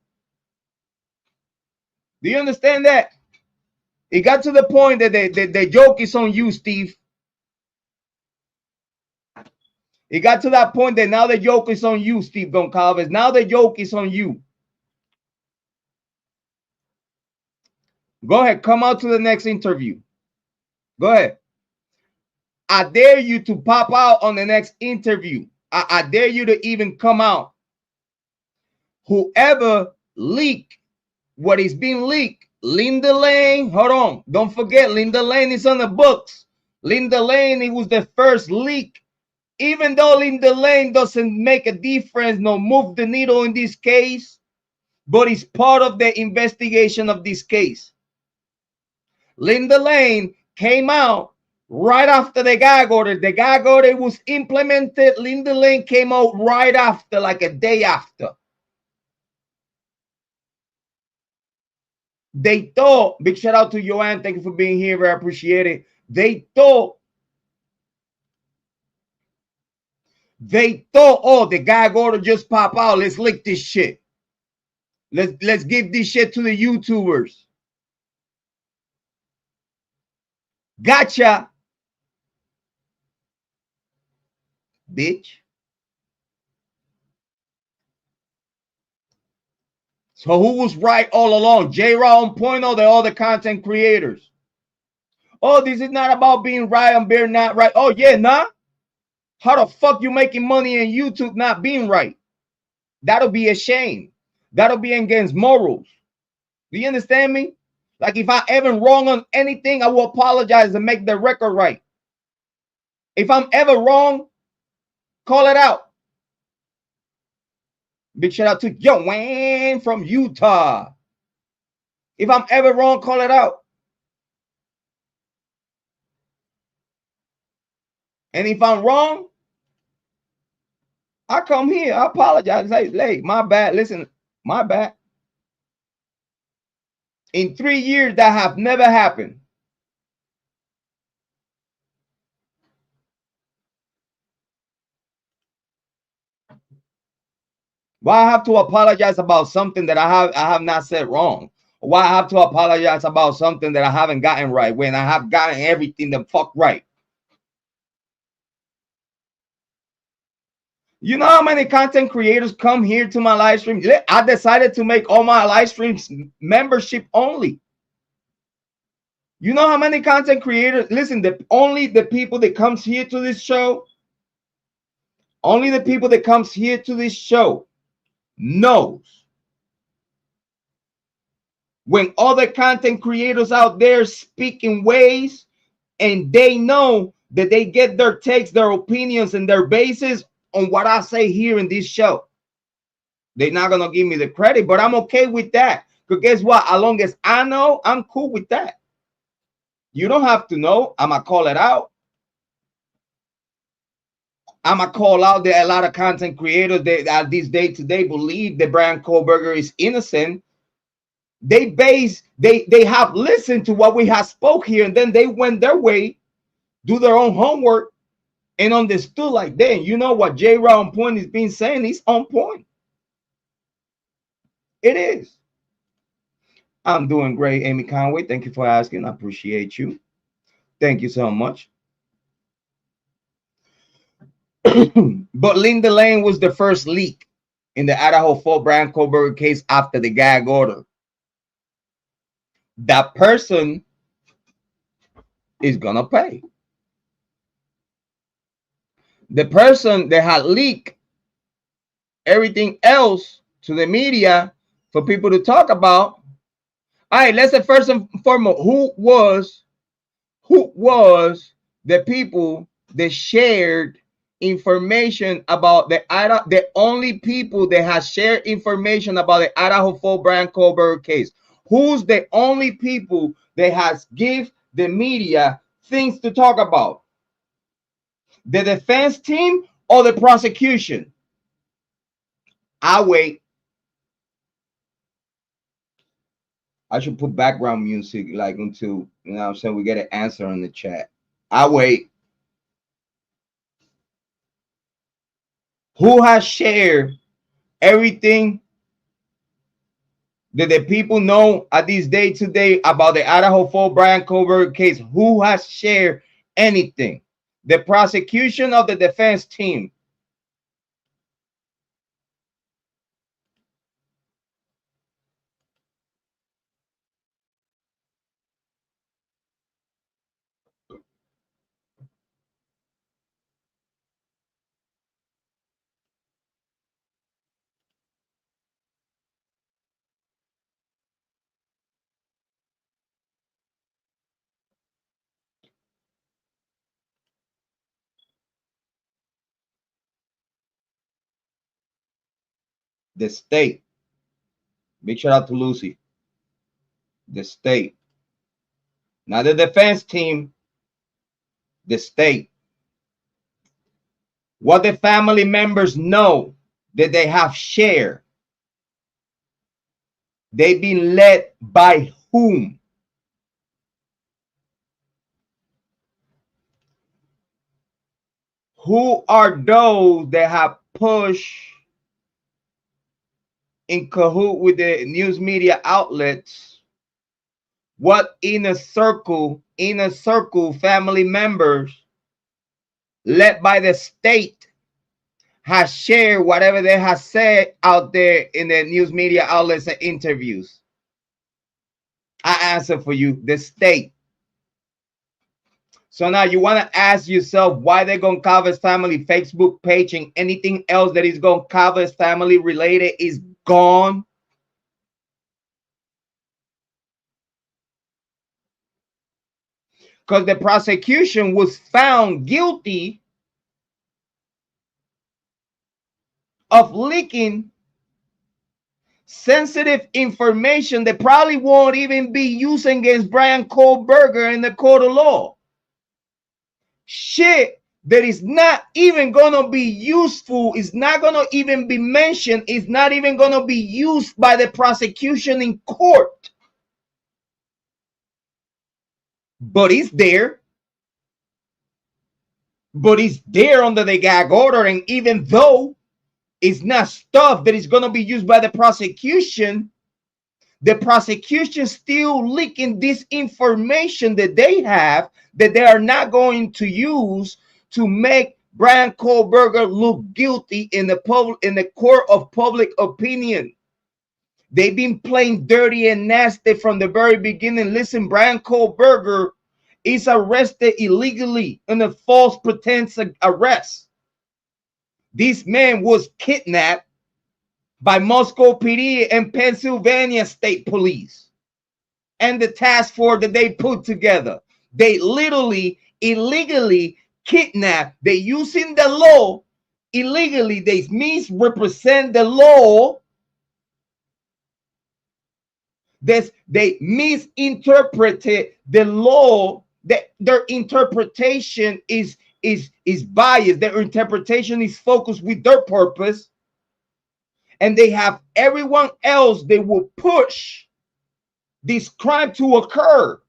Do you understand that? It got to the point that the joke is on you, Steve. It got to that point that now the joke is on you, Steve Goncalves. Now the joke is on you. Go ahead, come out to the next interview. Go ahead. I dare you to pop out on the next interview. I dare you to even come out. Whoever leaked what is being leaked, Linda Lane, hold on. Don't forget, Linda Lane is on the books. Linda Lane, it was the first leak. Even though Linda Lane doesn't make a difference, no move the needle in this case, but it's part of the investigation of this case. Linda Lane came out right after the gag order. The gag order was implemented. Linda Lane came out right after, like a day after. They thought, big shout out to Joanne, thank you for being here, I appreciate it. They thought, oh, the gag order just pop out. Let's leak this shit. Let's give this shit to the YouTubers. Gotcha, bitch. So who was right all along? Jrod on point or the other content creators? Oh, this is not about being right and being not right. Oh, yeah, nah. How the fuck you making money in YouTube not being right? That'll be a shame. That'll be against morals. Do you understand me? Like if I ever wrong on anything, I will apologize and make the record right. If I'm ever wrong, call it out. Big shout out to Joanne from Utah. If I'm ever wrong, call it out. And if I'm wrong, I come here, I apologize. Hey, my bad. Listen, my bad. In 3 years, that have never happened. Why I have to apologize about something that I have not said wrong? Why I have to apologize about something that I haven't gotten right when I have gotten everything the fuck right? You know how many content creators come here to my live stream? I decided to make all my live streams membership only. You know how many content creators? Listen, only the people that comes here to this show, only the people that comes here to this show knows when other content creators out there speak in ways and they know that they get their takes, their opinions, and their bases on what I say here in this show. They're not gonna give me the credit, but I'm okay with that. Because guess what? As long as I know, I'm cool with that. You don't have to know. I'm gonna call it out. I'm gonna call out that a lot of content creators that at this day today believe that Bryan Kohberger is innocent. They have listened to what we have spoke here, and then they went their way, do their own homework, and understood like, damn, you know what Jrod on point is being saying? He's on point. It is. I'm doing great, Amy Conway. Thank you for asking. I appreciate you. Thank you so much. But Linda Lane was the first leak in the Idaho Fort Bryan Kohberger case after the gag order. That person is gonna pay. The person that had leaked everything else to the media for people to talk about. All right, let's say first and foremost, who was the people that shared information about the Idaho, the only people that has shared information about the Idaho Fort Bryan Kohberger case? Who's the only people that has give the media things to talk about? The defense team or the prosecution? I wait. I should put background music like until, you know what I'm saying, we get an answer in the chat. I wait. Who has shared everything that the people know at this day today about the Idaho Fort Bryan Kohberger case? Who has shared anything? The prosecution of the defense team? The state. Big shout out to Lucy. The state. Not the defense team. The state. What the family members know that they have shared. They've been led by whom? Who are those that have pushed in cahoot with the news media outlets? What inner circle family members led by the state has shared whatever they have said out there in the news media outlets and interviews? I answer for you, the state. So now you want to ask yourself why the Goncalves family Facebook page and anything else that is Goncalves family related is gone. Because the prosecution was found guilty of leaking sensitive information that probably won't even be used against Bryan Kohberger in the court of law. Shit that is not even gonna be useful, is not gonna even be mentioned, is not even gonna be used by the prosecution in court. But it's there. But it's there under the gag order, and even though it's not stuff that is gonna be used by the prosecution still leaking this information that they have that they are not going to use to make Bryan Kohberger look guilty in the court of public opinion. They've been playing dirty and nasty from the very beginning. Listen, Bryan Kohberger is arrested illegally in a false pretense arrest. This man was kidnapped by Moscow PD and Pennsylvania State Police and the task force that they put together. They literally illegally kidnapped. They using the law illegally. They misrepresent the law. They misinterpreted the law. That their interpretation is biased. Their interpretation is focused with their purpose. And they have everyone else they will push this crime to occur,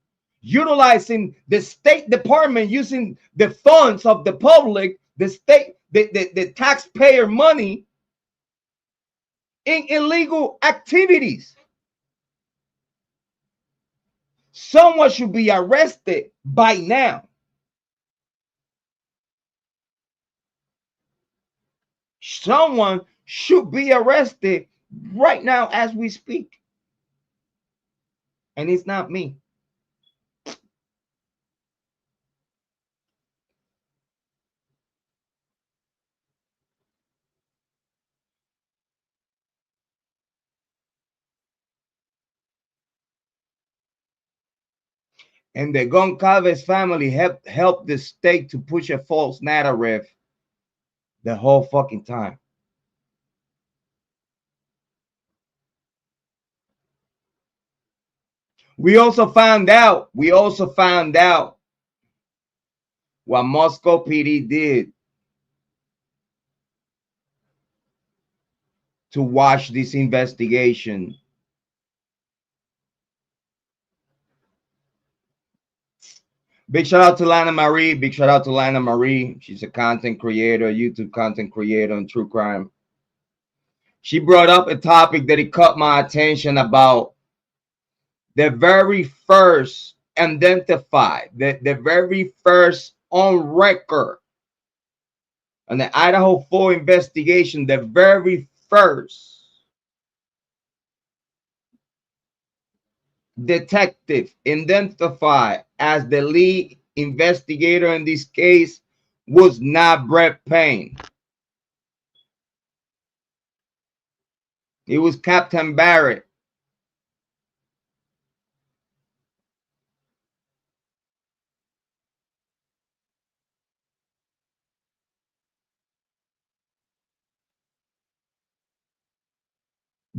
utilizing the State Department, using the funds of the public, the taxpayer money in illegal activities. Someone should be arrested by now. Someone should be arrested right now as we speak. And it's not me. And the Goncalves family helped the state to push a false narrative the whole fucking time. We also found out what Moscow PD did to watch this investigation. Big shout out to Lana Marie. Big shout out to Lana Marie. She's a content creator, YouTube content creator on true crime. She brought up a topic that it caught my attention about the very first identified, the very first on record on the Idaho 4 investigation, the very first detective identified as the lead investigator in this case was not Brett Payne. It was Captain Barrett.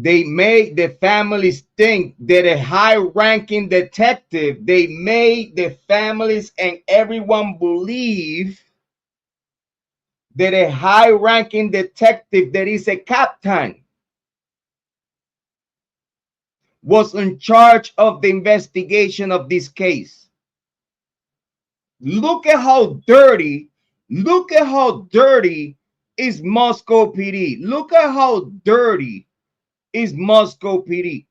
They made the families think that a high-ranking detective, they made the families and everyone believe that a high-ranking detective that is a captain was in charge of the investigation of this case. Look at how dirty is Moscow PD. Look at how dirty is Moscow PD.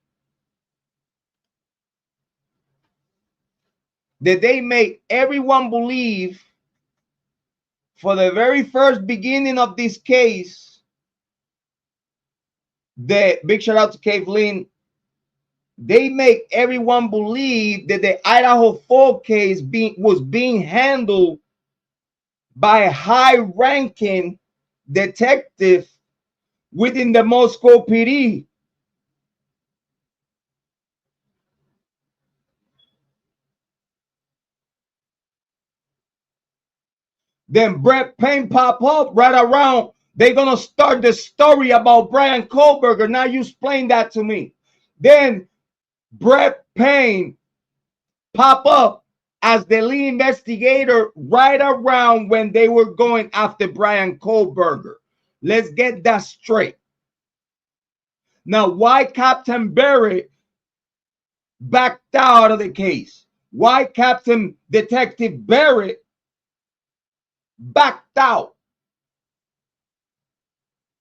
That they made everyone believe for the very first beginning of this case that, big shout out to Kiely, they make everyone believe that the Idaho 4 case was being handled by a high-ranking detective within the Moscow PD. Then Brett Payne pop up right around. They're gonna start the story about Bryan Kohberger. Now you explain that to me. Then Brett Payne pop up as the lead investigator right around when they were going after Bryan Kohberger. Let's get that straight. Now, why Captain Barrett backed out of the case? Why Captain Detective Barrett backed out?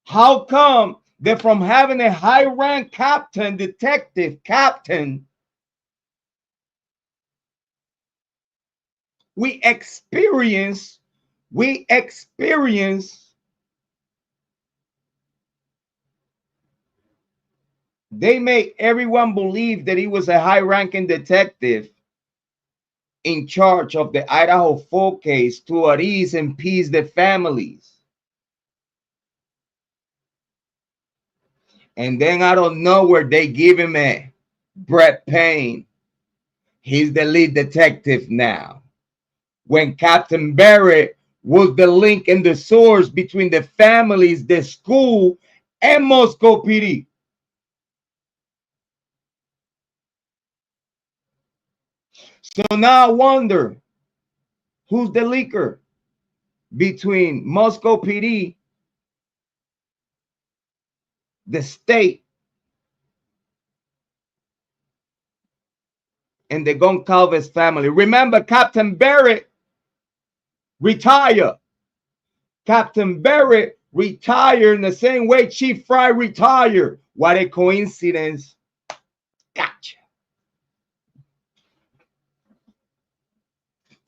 How come that from having a high rank captain, detective captain, we experience they make everyone believe that he was a high ranking detective in charge of the Idaho 4 case to at ease and appease the families. And then out of nowhere, they give him a Brett Payne. He's the lead detective now. When Captain Barrett was the link and the source between the families, the school, and Moscow PD. So now I wonder, who's the leaker between Moscow PD, the state, and the Goncalves family? Remember, Captain Barrett retired. Captain Barrett retired in the same way Chief Fry retired. What a coincidence. Gotcha.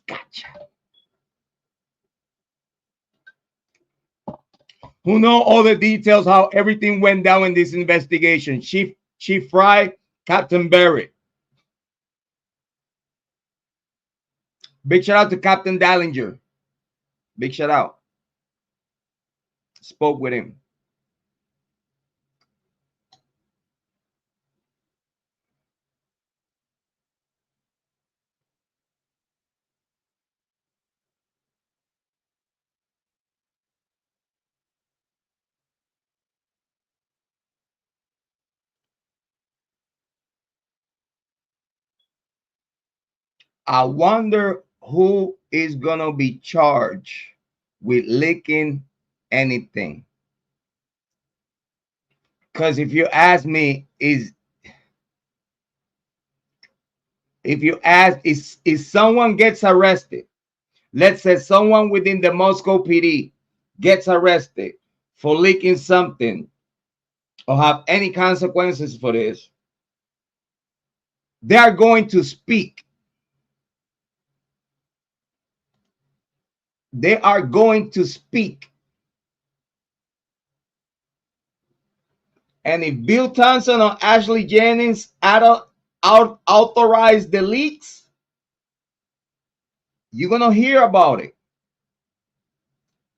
Gotcha. Who know all the details, how everything went down in this investigation? Chief Fry, Captain Barrett. Big shout out to Captain Dallinger. Big shout out. Spoke with him. I wonder who is gonna be charged with leaking anything. Because if you ask me, if someone gets arrested, let's say someone within the Moscow PD gets arrested for leaking something or have any consequences for this, they are going to speak. They are going to speak. And if Bill Thompson or Ashley Jennings authorize the leaks, you're going to hear about it.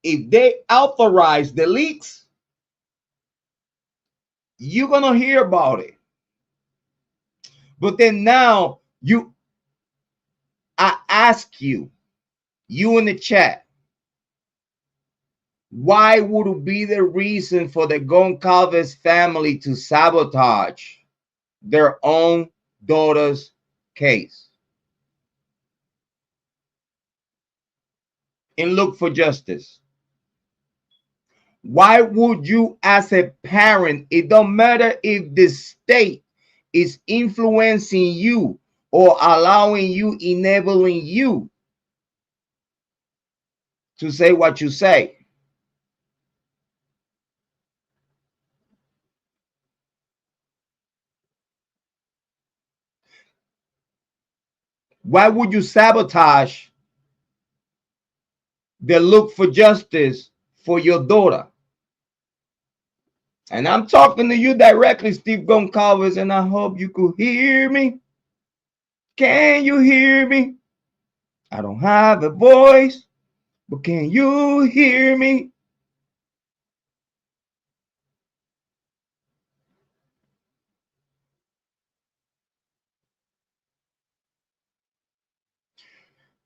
If they authorize the leaks, you're going to hear about it. But then now I ask you in the chat, why would it be the reason for the Goncalves family to sabotage their own daughter's case and look for justice? Why would you, as a parent, it don't matter if the state is influencing you or allowing you, enabling you to say what you say? Why would you sabotage the look for justice for your daughter? And I'm talking to you directly, Steve Goncalves, and I hope you could hear me. Can you hear me? I don't have a voice, but can you hear me?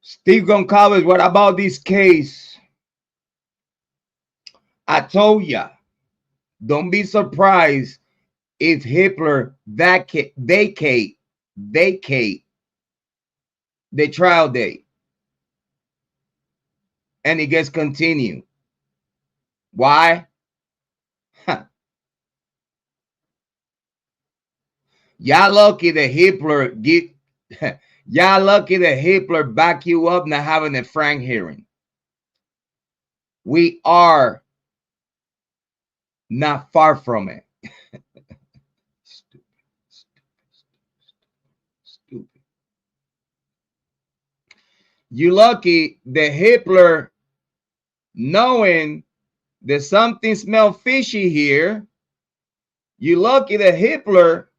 Steve Goncalves, what about this case? I told ya, don't be surprised if Hitler vacate the trial date and it gets continued. Why? Huh. Y'all lucky that Hitler y'all lucky that Hitler back you up not having a frank hearing. We are not far from it. Stupid. You lucky that Hitler, knowing that something smells fishy here, you lucky that Hitler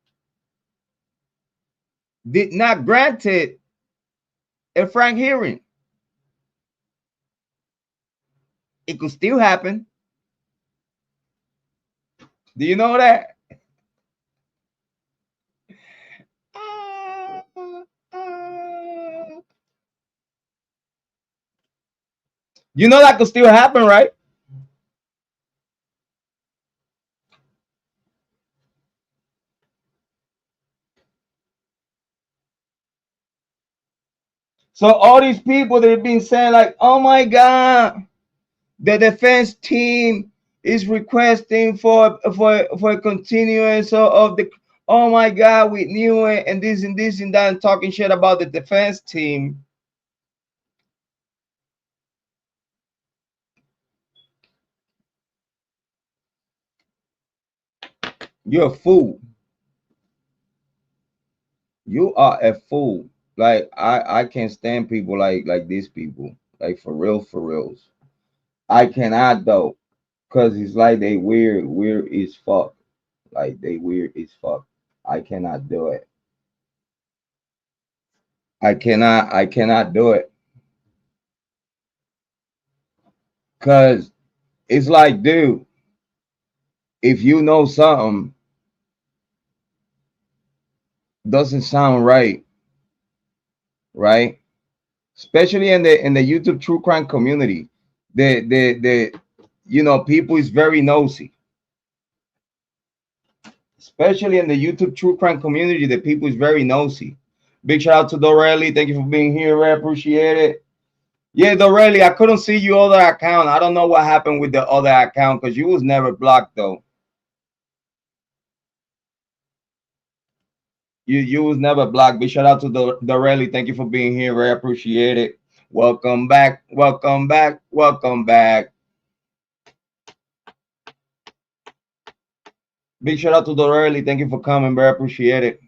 did not grant it a frank hearing. It could still happen. Do you know that? You know that could still happen, right? So all these people that have been saying like, oh my God, the defense team is requesting for a continuance of the, oh my God, we knew it, and this and this and that, and talking shit about the defense team. You're a fool. You are a fool. Like I can't stand people like these people. Like for reals. I cannot though, cause it's like they weird as fuck. Like they weird as fuck. I cannot do it. I cannot do it. Cause it's like, dude, if you know something doesn't sound right, right? Especially in the YouTube true crime community, the you know, people is very nosy. Especially in the YouTube true crime community, the people is very nosy. Big shout out to Dorelli. Thank you for being here. I appreciate it. Yeah, Dorelli, I couldn't see your other account. I don't know what happened with the other account because you was never blocked though. You was never blocked. Big shout out to Dorelli. Thank you for being here. I appreciate it. Welcome back. Welcome back. Welcome back. Big shout out to Dorelli. Thank you for coming. Very appreciate it.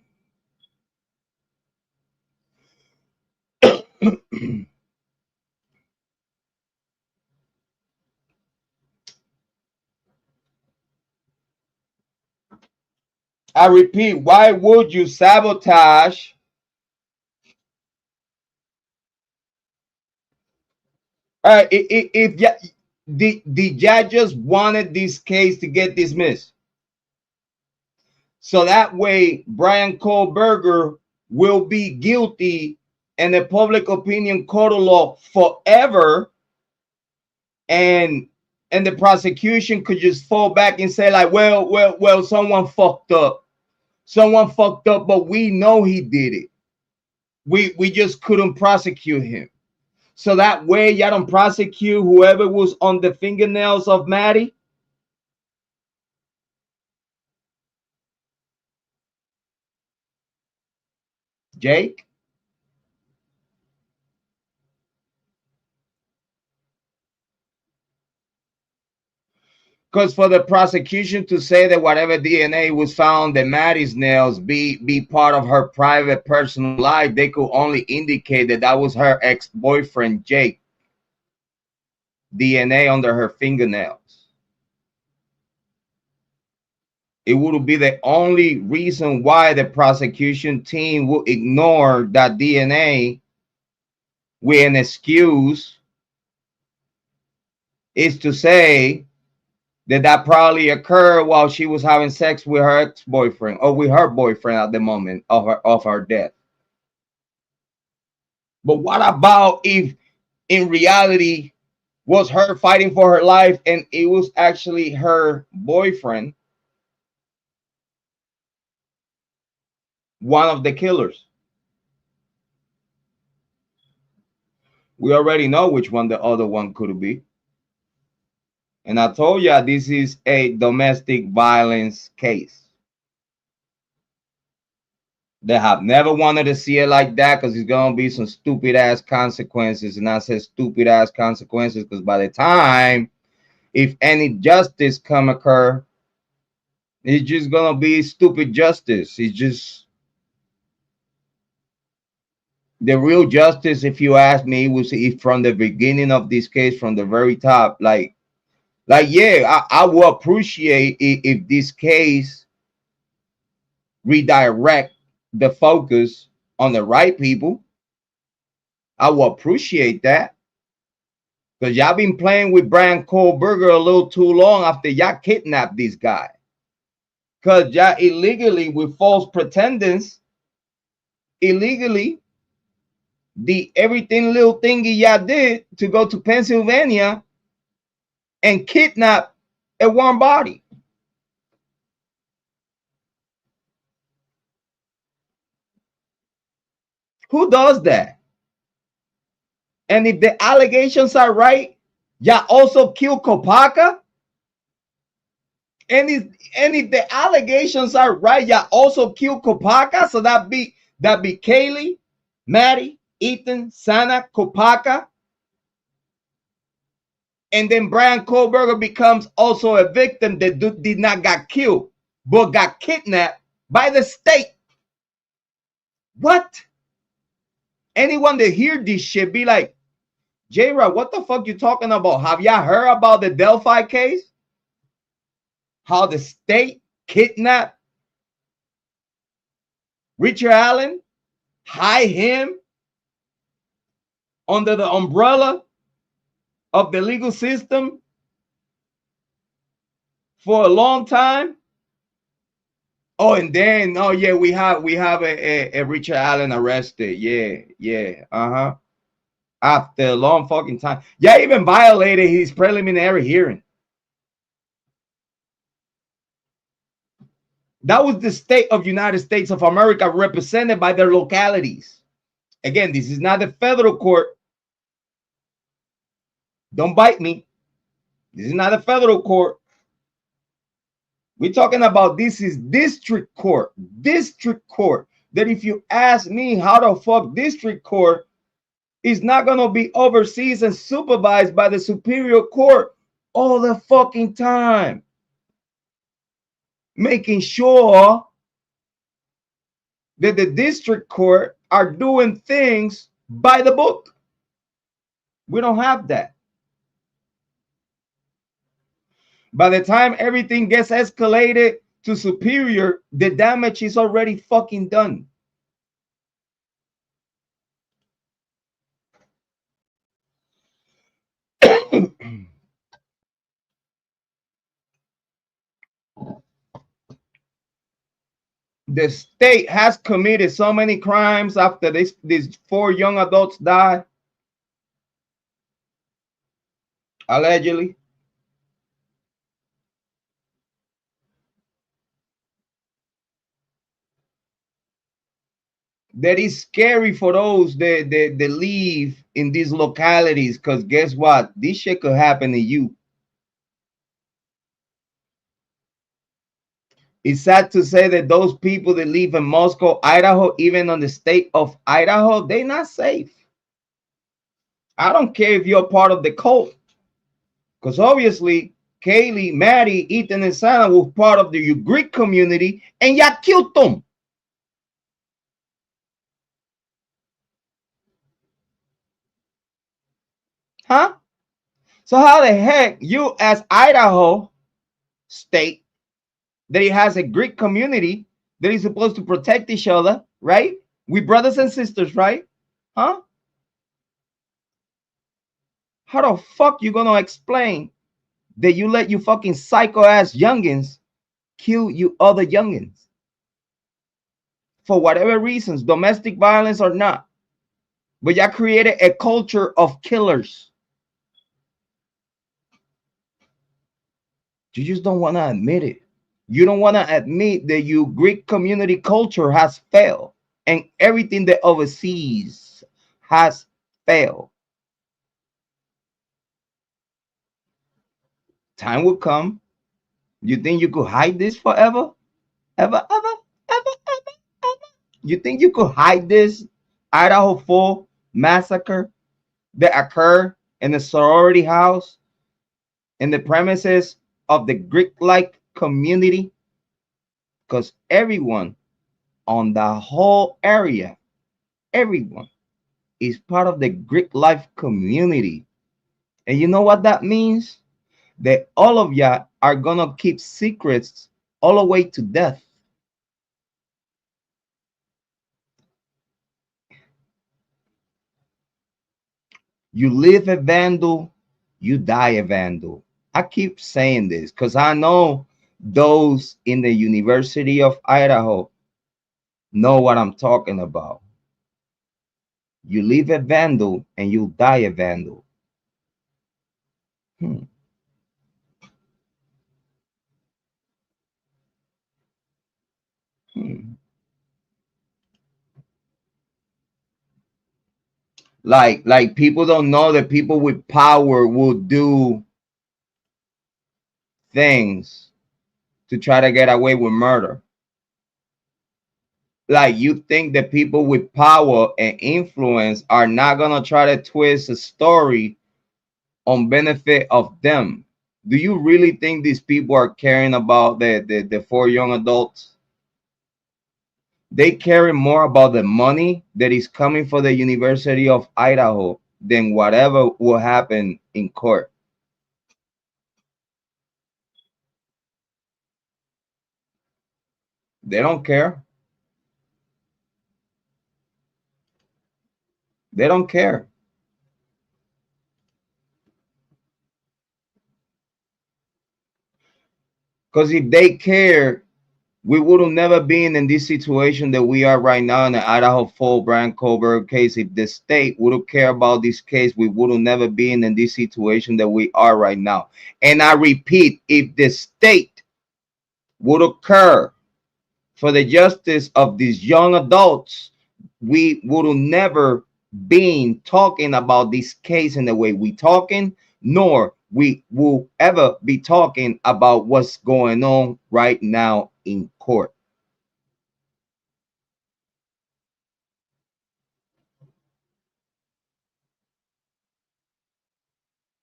I repeat, why would you sabotage if the judges wanted this case to get dismissed? So that way, Bryan Kohberger will be guilty in the public opinion court of law forever, and the prosecution could just fall back and say like, well, someone fucked up. Someone fucked up, but we know he did it. We just couldn't prosecute him. So that way, y'all don't prosecute whoever was on the fingernails of Maddie. Jake? Because for the prosecution to say that whatever DNA was found in Maddie's nails be part of her private personal life, they could only indicate that that was her ex-boyfriend, Jake. DNA under her fingernails. it would be the only reason why the prosecution team would ignore that DNA with an excuse is to say that that probably occurred while she was having sex with her ex-boyfriend or with her boyfriend at the moment of her death. But what about if in reality was her fighting for her life and it was actually her boyfriend, one of the killers? We already know which one the other one could be. And I told you this is a domestic violence case. They have never wanted to see it like that because it's going to be some stupid ass consequences. And I said stupid ass consequences because by the time, if any justice come occur, it's just going to be stupid justice. It's just the real justice, if you ask me, was from the beginning of this case, from the very top. Like yeah, I will appreciate it if this case redirect the focus on the right people. I will appreciate that. Because y'all been playing with Bryan Kohberger a little too long after y'all kidnapped this guy. Because y'all illegally, with false pretenders, illegally, the everything little thingy y'all did to go to Pennsylvania and kidnap a warm body. Who does that? And if the allegations are right, y'all also killed Kopaka. And if the allegations are right, y'all also killed Kopaka. So that be Kiely, Maddie, Ethan, Xana, Kopaka. And then Bryan Kohberger becomes also a victim that did not got killed, but got kidnapped by the state. What? Anyone that hear this shit be like, Jrod, what the fuck you talking about? Have y'all heard about the Delphi case? How the state kidnapped Richard Allen, hide him under the umbrella of the legal system for a long time. Oh, and then yeah, we have a Richard Allen arrested. Yeah. After a long fucking time. Yeah, even violated his preliminary hearing. That was the state of United States of America represented by their localities. Again, this is not the federal court. Don't bite me. This is not a federal court. We're talking about this is district court. District court. That if you ask me how the fuck district court is not going to be overseas and supervised by the superior court all the fucking time. Making sure that the district court are doing things by the book. We don't have that. By the time everything gets escalated to superior, the damage is already fucking done. The state has committed so many crimes after these 4 young adults died, allegedly. That is scary for those that live in these localities, because guess what? This shit could happen to you. It's sad to say that those people that live in Moscow, Idaho, even on the state of Idaho, they're not safe. I don't care if you're part of the cult, because obviously Kiely, Maddie, Ethan, and Xana were part of the Greek community, and y'all killed them. Huh? So how the heck you as Idaho state that it has a Greek community that is supposed to protect each other, right? We brothers and sisters, right? Huh? How the fuck you gonna explain that you let you fucking psycho ass youngins kill you other youngins for whatever reasons, domestic violence or not? But y'all created a culture of killers. You just don't want to admit it. You don't want to admit that your Greek community culture has failed and everything that overseas has failed. Time will come. You think you could hide this forever? Ever, ever, ever, ever, ever? You think you could hide this Idaho 4 massacre that occurred in the sorority house in the premises of the Greek-like community? Because everyone on the whole area, everyone is part of the Greek life community. And you know what that means? That all of y'all are gonna keep secrets all the way to death. You live a vandal, you die a vandal. I keep saying this because I know those in the University of Idaho know what I'm talking about. You live a vandal and you die a vandal. Hmm. Hmm. Like people don't know that people with power will do things to try to get away with murder. Like you think that people with power and influence are not gonna try to twist a story on benefit of them? Do you really think these people are caring about the four young adults? They care more about the money that is coming for the University of Idaho than whatever will happen in court. They don't care. They don't care. Because if they care, we would have never been in this situation that we are right now in the Idaho Fall Bryan Kohberger case. If the state would have cared about this case, we would have never been in this situation that we are right now. And I repeat, if the state would occur for the justice of these young adults, we would have never been talking about this case in the way we talking, nor we will ever be talking about what's going on right now in court.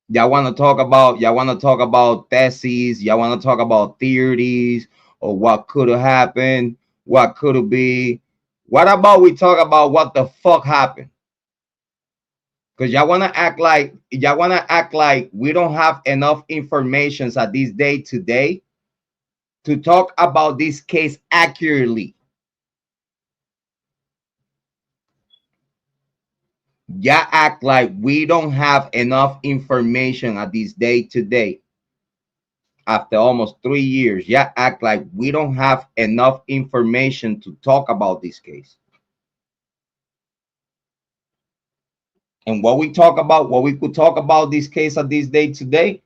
Y'all want to talk about theses, y'all want to talk about theories or what could have happened, what could have been. What about we talk about what the fuck happened? Because y'all want to act like we don't have enough information at this day today to talk about this case accurately. Y'all act like we don't have enough information at this day today after almost 3 years. Y'all act like we don't have enough information to talk about this case. And what we talk about, what we could talk about this case at this day today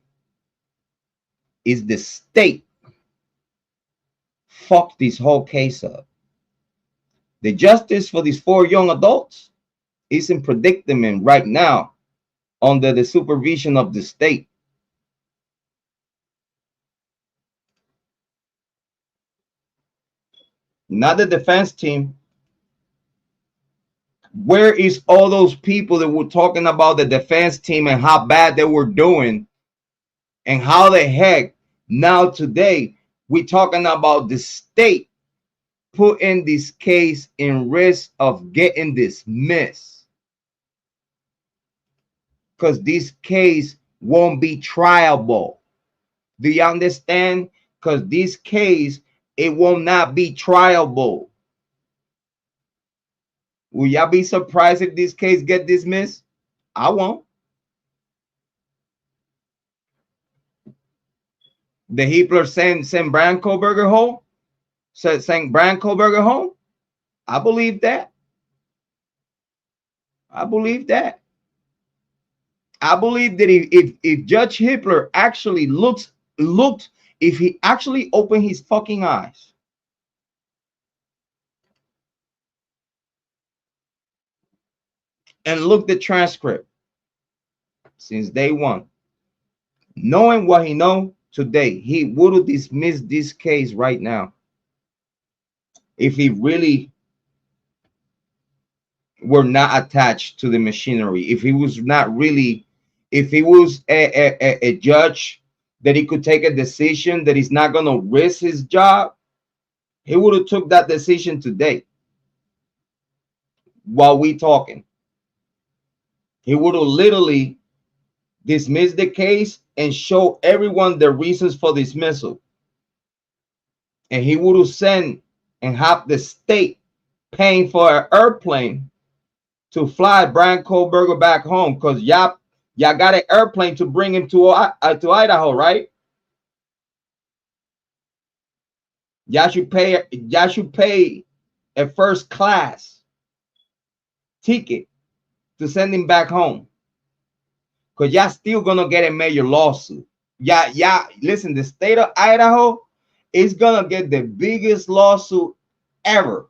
is the state fucked this whole case up. The justice for these four young adults is in predicament right now under the supervision of the state. Not the defense team. Where is all those people that were talking about the defense team and how bad they were doing? And how the heck now today we talking about the state putting this case in risk of getting dismissed? Because this case won't be triable. Do you understand? Because this case It will not be trialable. Will y'all be surprised if this case get dismissed? I won't. The Hitler sent Bryan Kohberger home? Sent Bryan Kohberger home? I believe that. I believe that. I believe that if Judge Hitler actually looked, if he actually opened his fucking eyes and looked the transcript since day one, knowing what he know today, he would have dismissed this case right now. If he really were not attached to the machinery, if he was not really, if he was a judge that he could take a decision that he's not going to risk his job, he would have took that decision today while we talking. He would have literally dismissed the case and show everyone the reasons for dismissal. And he would have sent and have the state paying for an airplane to fly Bryan Kohberger back home, because y'all got an airplane to bring him to Idaho, right? Y'all should pay a first class ticket to send him back home, because y'all still gonna get a major lawsuit. Yeah, listen, the state of Idaho is gonna get the biggest lawsuit ever.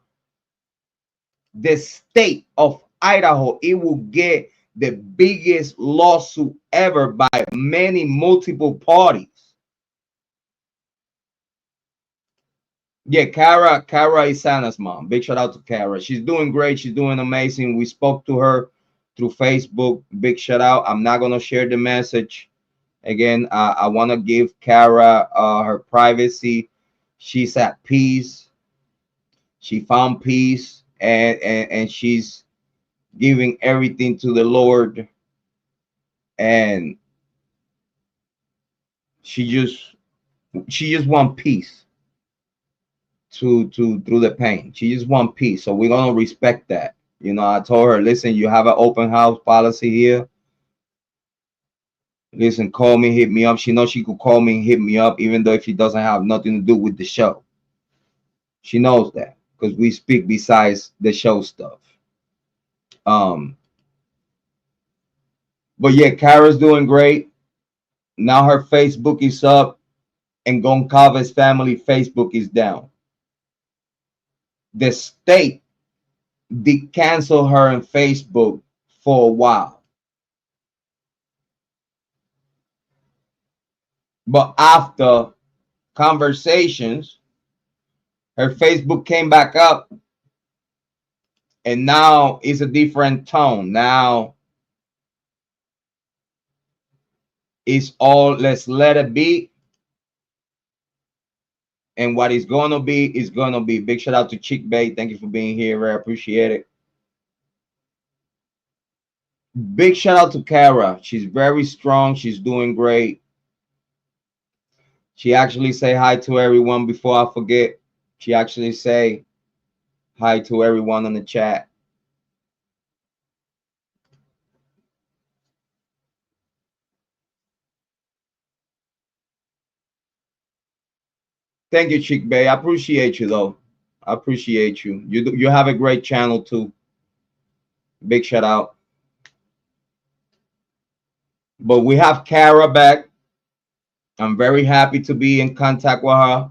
The state of Idaho, it will get the biggest lawsuit ever by multiple parties. Yeah, Cara is Xana's mom. Big shout out to Cara. She's doing great. She's doing amazing. We spoke to her through Facebook. Big shout out. I'm not gonna share the message. Again, I want to give Cara her privacy. She's at peace. She found peace, and she's giving everything to the Lord, and she just want peace through the pain. She just want peace. So we're gonna respect that. You know, I told her, listen, you have an open house policy here. Listen, call me, hit me up. She knows she could call me and hit me up, even though if it doesn't have nothing to do with the show. She knows that, because we speak besides the show stuff. But yeah, Cara's doing great. Now her Facebook is up, and Goncalves family Facebook is down. The state did cancel her on Facebook for a while, but after conversations, her Facebook came back up, and now it's a different tone. Now it's all, let's let it be, and what is going to be is going to be. Big shout out to Chic, Bate. Thank you for being here. I appreciate it. Big shout out to Cara. She's very strong. She's doing great. She actually say hi to everyone before I forget. She actually say hi to everyone on the chat. Thank you, Chic Bay. I appreciate you, though. I appreciate you. You have a great channel too. Big shout out. But we have Cara back. I'm very happy to be in contact with her.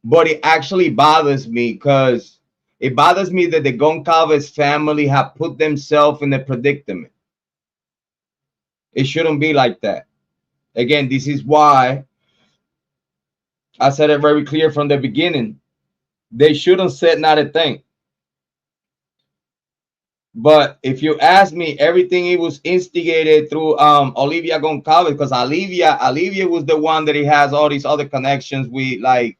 But it actually bothers me, because it bothers me that the Goncalves family have put themselves in a predicament. It shouldn't be like that. Again, this is why I said it very clear from the beginning. They shouldn't said not a thing. But if you ask me, everything it was instigated through Olivia Goncalves, because Olivia was the one that he has all these other connections with, like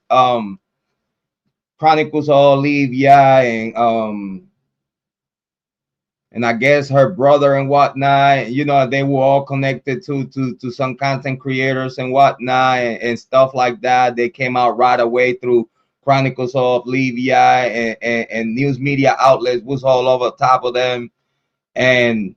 Chronicles of Olivia and and I guess her brother and whatnot, you know, they were all connected to some content creators and whatnot, and stuff like that. They came out right away through Chronicles of Livia, and news media outlets was all over top of them. And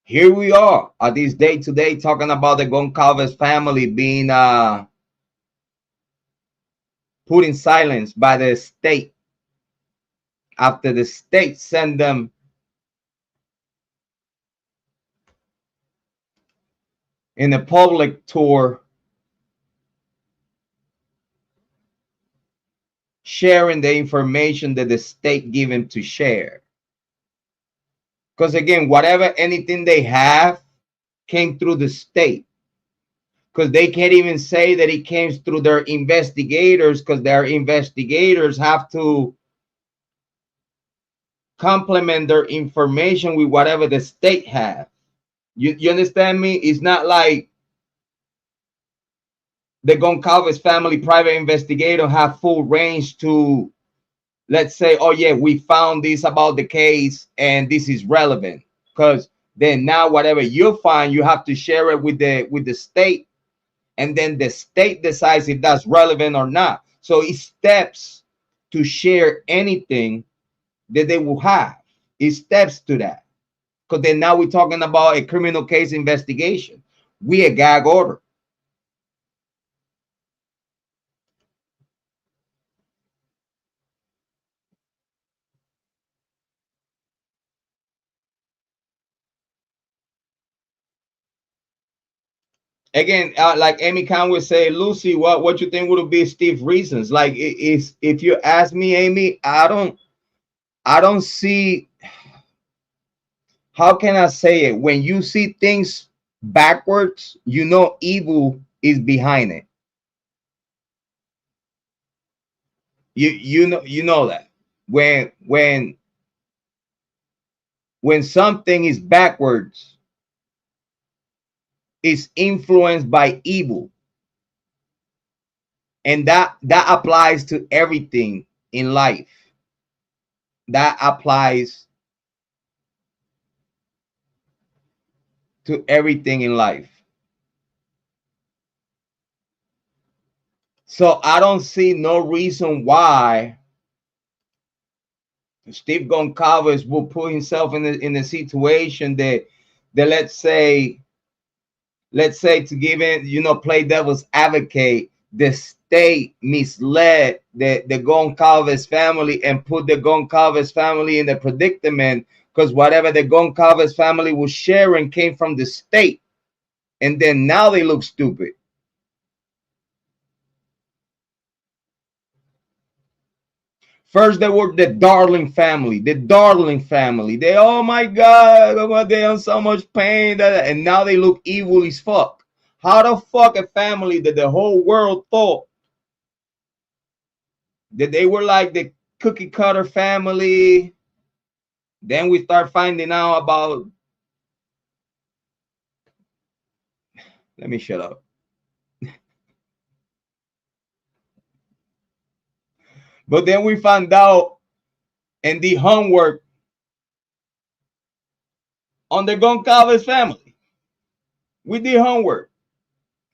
here we are at this day today talking about the Goncalves family being put in silence by the state after the state sent them in a public tour sharing the information that the state given to share. Because again, whatever anything they have came through the state. Because they can't even say that it came through their investigators, because their investigators have to complement their information with whatever the state has. You understand me? It's not like the Goncalves family private investigator have full range to, let's say, oh yeah, we found this about the case and this is relevant. Because then now whatever you find, you have to share it with the state, and then the state decides if that's relevant or not. So it steps to share anything that they will have. It steps to that. Because then now we're talking about a criminal case investigation. We a gag order. Again, like Amy Khan would say, Lucy, what you think would be Steve's reasons? Like, if you ask me, Amy, I don't see, how can I say it? When you see things backwards, you know evil is behind it. You know that when something is backwards, it's influenced by evil, and that applies to everything in life. That applies to everything in life. So I don't see no reason why Steve Goncalves will put himself in a situation that let's say to give it, play devil's advocate, the state misled the Goncalves family and put the Goncalves family in a predicament, because whatever the Goncalves family was sharing came from the state, and then now they look stupid. First, they were the Darling family. They, oh my God, they're in so much pain, and now they look evil as fuck. How the fuck a family that the whole world thought that they were like the cookie cutter family, then we start finding out about, let me shut up. But then we found out and the homework on the Goncalves family. We did homework.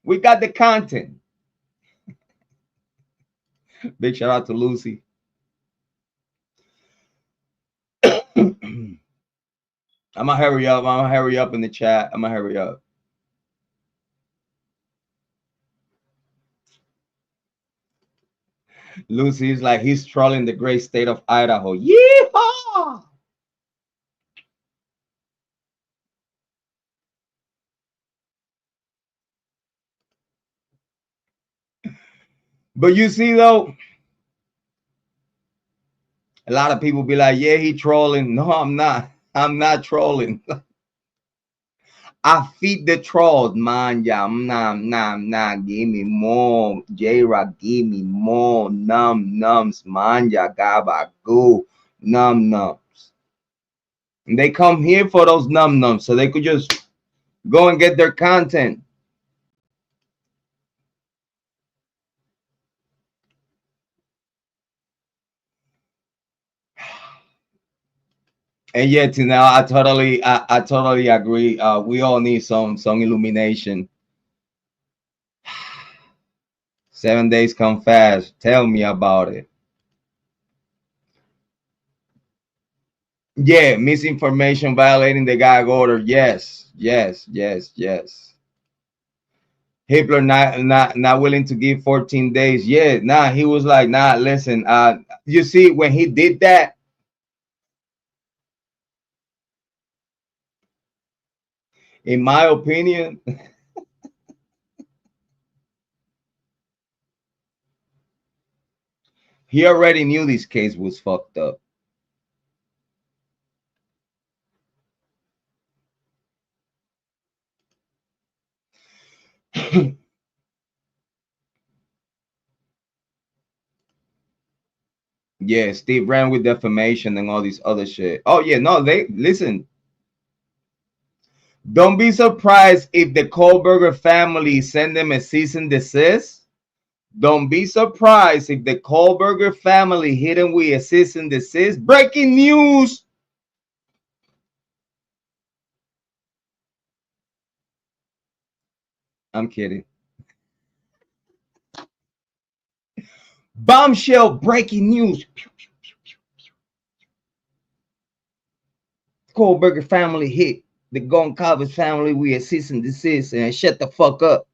We got the content. Big shout out to Lucy. I'm gonna hurry up in the chat. I'm gonna hurry up. Lucy is like, he's trolling the great state of Idaho. Yeehaw! But you see, though, a lot of people be like, yeah, he trolling. No, I'm not. I'm not trolling. I feed the trolls, man. Yeah, nah. Give me more. Jrod, give me more. Nums, man. Yeah, gabagoo. Nums. And they come here for those nums, so they could just Go and get their content. And yet, now I totally agree. We all need some illumination. 7 days come fast. Tell me about it. Yeah, misinformation, violating the gag order. Yes, yes, yes, yes. Hitler not willing to give 14 days. Yeah, nah, he was like, nah, listen, you see, when he did that, in my opinion, he already knew this case was fucked up. Yeah, Steve ran with defamation and all this other shit. Oh yeah, no, they listen. Don't be surprised if the Kohberger family send them a cease and desist. Don't be surprised if the Kohberger family hit him with a cease and desist. Breaking news. I'm kidding. Bombshell breaking news. Kohberger family hit the Goncalves family with a cease and desist, and shut the fuck up.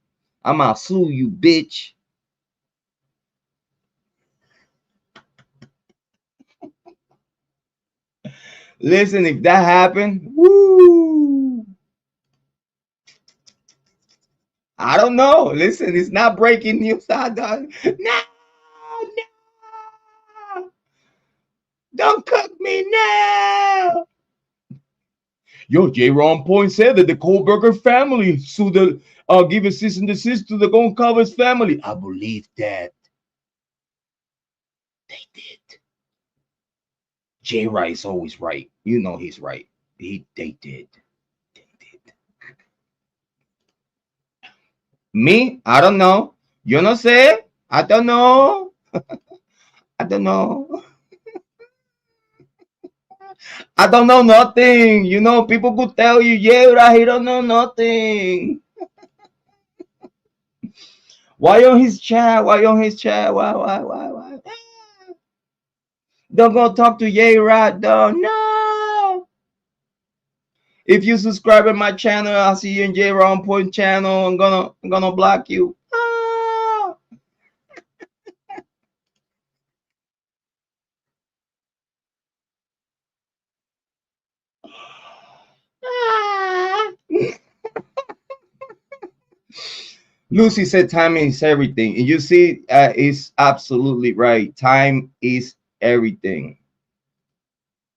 I'ma sue you, bitch. Listen, if that happened, woo. I don't know. Listen, it's not breaking news. No, no. Don't cook me now. Yo, Jrod Point said that the Kohberger family sued the give a cease and desist to the Goncalves family. I believe that they did. Jrod is always right. You know he's right. They did. They did. Me? I don't know. You know say? I don't know. I don't know. I don't know nothing. You know, people could tell you, yeah, he don't know nothing. Why on his chat? Why on his chat? Why? Don't go talk to Jrod though. No. If you subscribe to my channel, I'll see you in Jrod Point channel. I'm gonna block you. Ah. Ah. Lucy said timing is everything. And you see, it's absolutely right. Time is everything.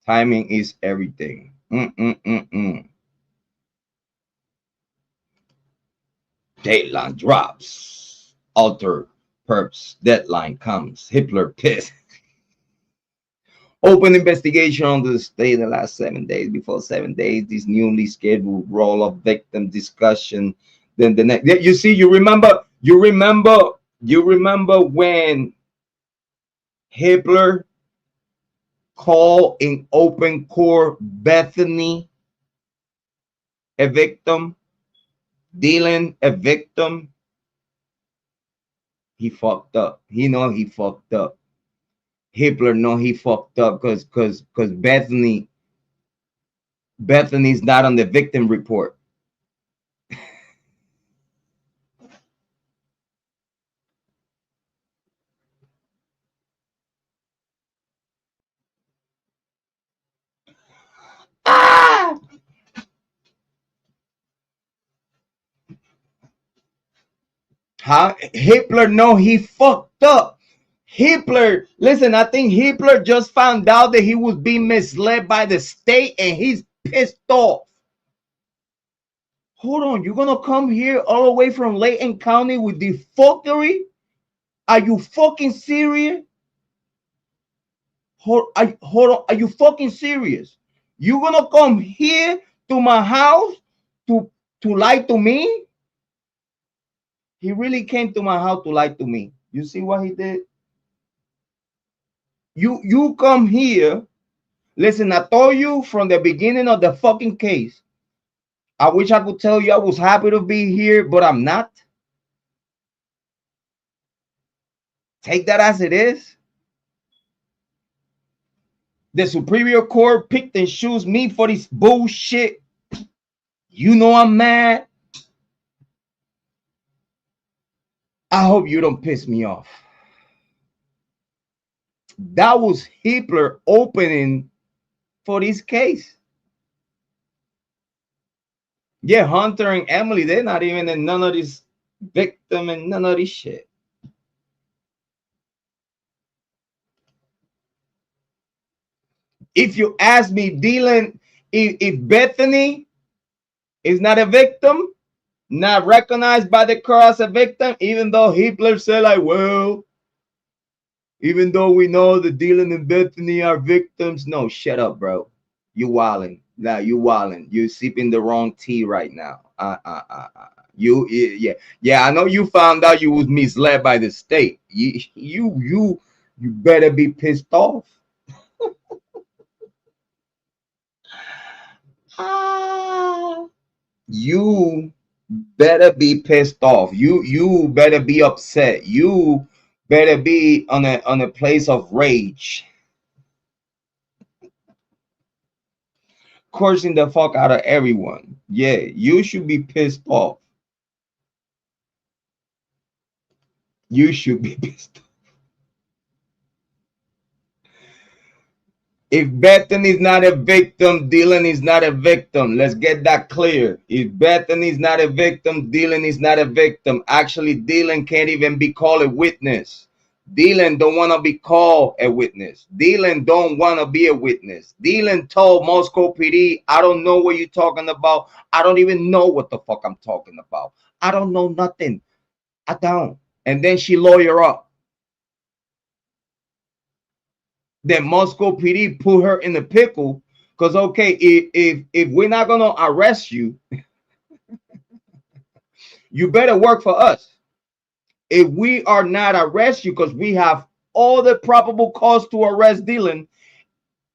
Timing is everything. Dateline drops. Alter perps. Deadline comes. Hitler pissed. Open investigation on the state the last 7 days. Before 7 days, this newly scheduled roll of victim discussion. Then the next. You see, you remember when Hitler called in open court Bethany a victim, Dylan a victim. He fucked up. He know he fucked up. Hitler know he fucked up because Bethany's not on the victim report. Ah! How Hitler know he fucked up. Hitler, listen, I think Hitler just found out that he was being misled by the state and he's pissed off. Hold on, you're gonna come here all the way from Layton County with the fuckery? Are you fucking serious? Hold on, are you fucking serious? You're gonna come here to my house to to lie to me. He really came to my house to lie to me. You see what he did? You come here. Listen, I told you from the beginning of the fucking case. I wish I could tell you I was happy to be here, but I'm not. Take that as it is. The Superior Court picked and chose me for this bullshit. You know I'm mad. I hope you don't piss me off. That was Hitler opening for this case. Yeah, Hunter and Emily, they're not even in none of this victim and none of this shit. If you ask me, Dylan, if Bethany is not a victim, not recognized by the court as a victim, even though Hitler said, like, well, even though we know that Dylan and Bethany are victims. No, shut up, bro. You wildin'. Nah, you wildin'. You sipping the wrong tea right now. Yeah. I know you found out you was misled by the state. You better be pissed off. You better be pissed off. You better be upset. You better be on a place of rage. Cursing the fuck out of everyone. Yeah, you should be pissed off. You should be pissed off. If Bethany is not a victim, Dylan is not a victim. Let's get that clear. If Bethany is not a victim, Dylan is not a victim. Actually, Dylan can't even be called a witness. Dylan don't want to be called a witness. Dylan don't want to be a witness. Dylan told Moscow PD, I don't know what you're talking about. I don't even know what the fuck I'm talking about. I don't know nothing. I don't. And then she lawyer up. Then Moscow PD put her in the pickle because, okay, if we're not going to arrest you, you better work for us. If we are not arrest you because we have all the probable cause to arrest Dylan,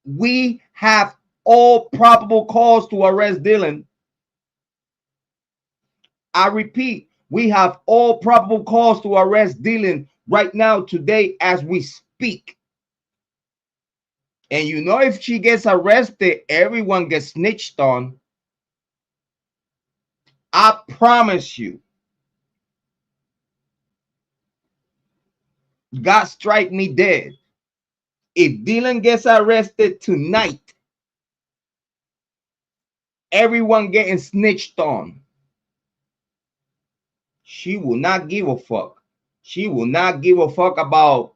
we have all probable cause to arrest Dylan. I repeat, we have all probable cause to arrest Dylan right now, today, as we speak. And you know, if she gets arrested, everyone gets snitched on. I promise you. God strike me dead. If Dylan gets arrested tonight, everyone getting snitched on. She will not give a fuck. She will not give a fuck about.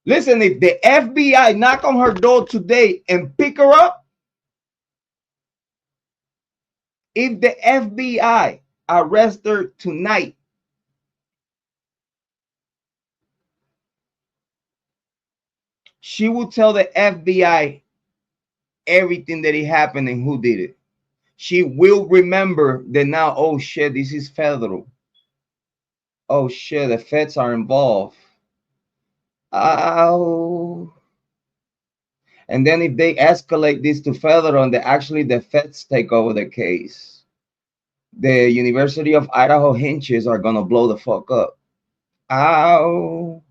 Listen, if the FBI knock on her door today and pick her up, if the FBI arrest her tonight, she will tell the FBI everything that happened and who did it. She will remember that now, oh shit, this is federal. Oh shit, the feds are involved. Oh. And then if they escalate this to federal and actually the feds take over the case, the University of Idaho hinges are gonna blow the fuck up. Ow.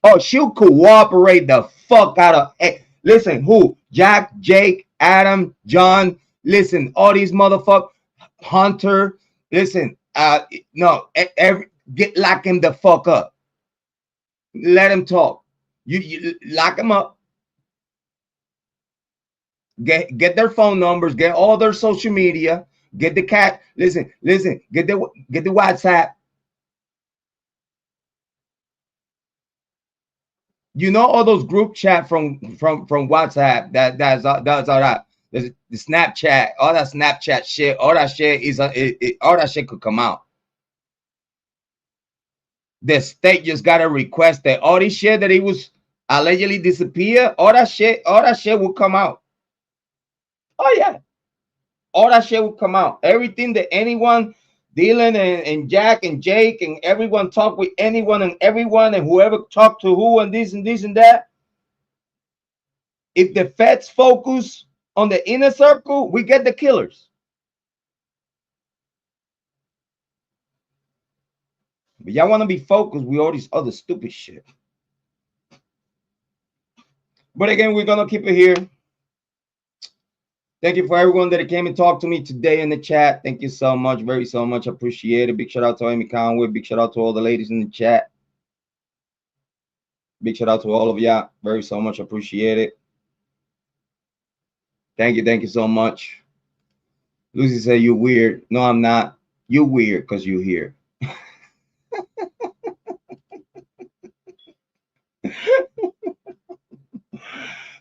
Oh, she'll cooperate the fuck out of. Hey, listen, who? Jack, Jake, Adam, John. Listen, all these motherfuckers. Hunter. Listen, no, lock him the fuck up. Let him talk. You lock him up. Get their phone numbers. Get all their social media. Get the cat. Listen. Get the WhatsApp. You know all those group chat from WhatsApp. That's all that. The Snapchat, all that Snapchat shit, all that shit is all that shit could come out. The state just got to request that all this shit that it was allegedly disappear. All that shit will come out. Oh yeah. All that shit would come out. Everything that anyone, Dylan and Jack and Jake and everyone talk with anyone and everyone and whoever talked to who and this and this and that. If the feds focus on the inner circle, we get the killers. But y'all want to be focused with all this other stupid shit. But again, we're going to keep it here. Thank you for everyone that came and talked to me today in the chat. Thank you so much. Very so much. Appreciate it. Big shout out to Amy Conway. Big shout out to all the ladies in the chat. Big shout out to all of y'all. Very so much. Appreciate it. Thank you. Thank you so much. Lucy said you're weird. No, I'm not. You're weird because you're here.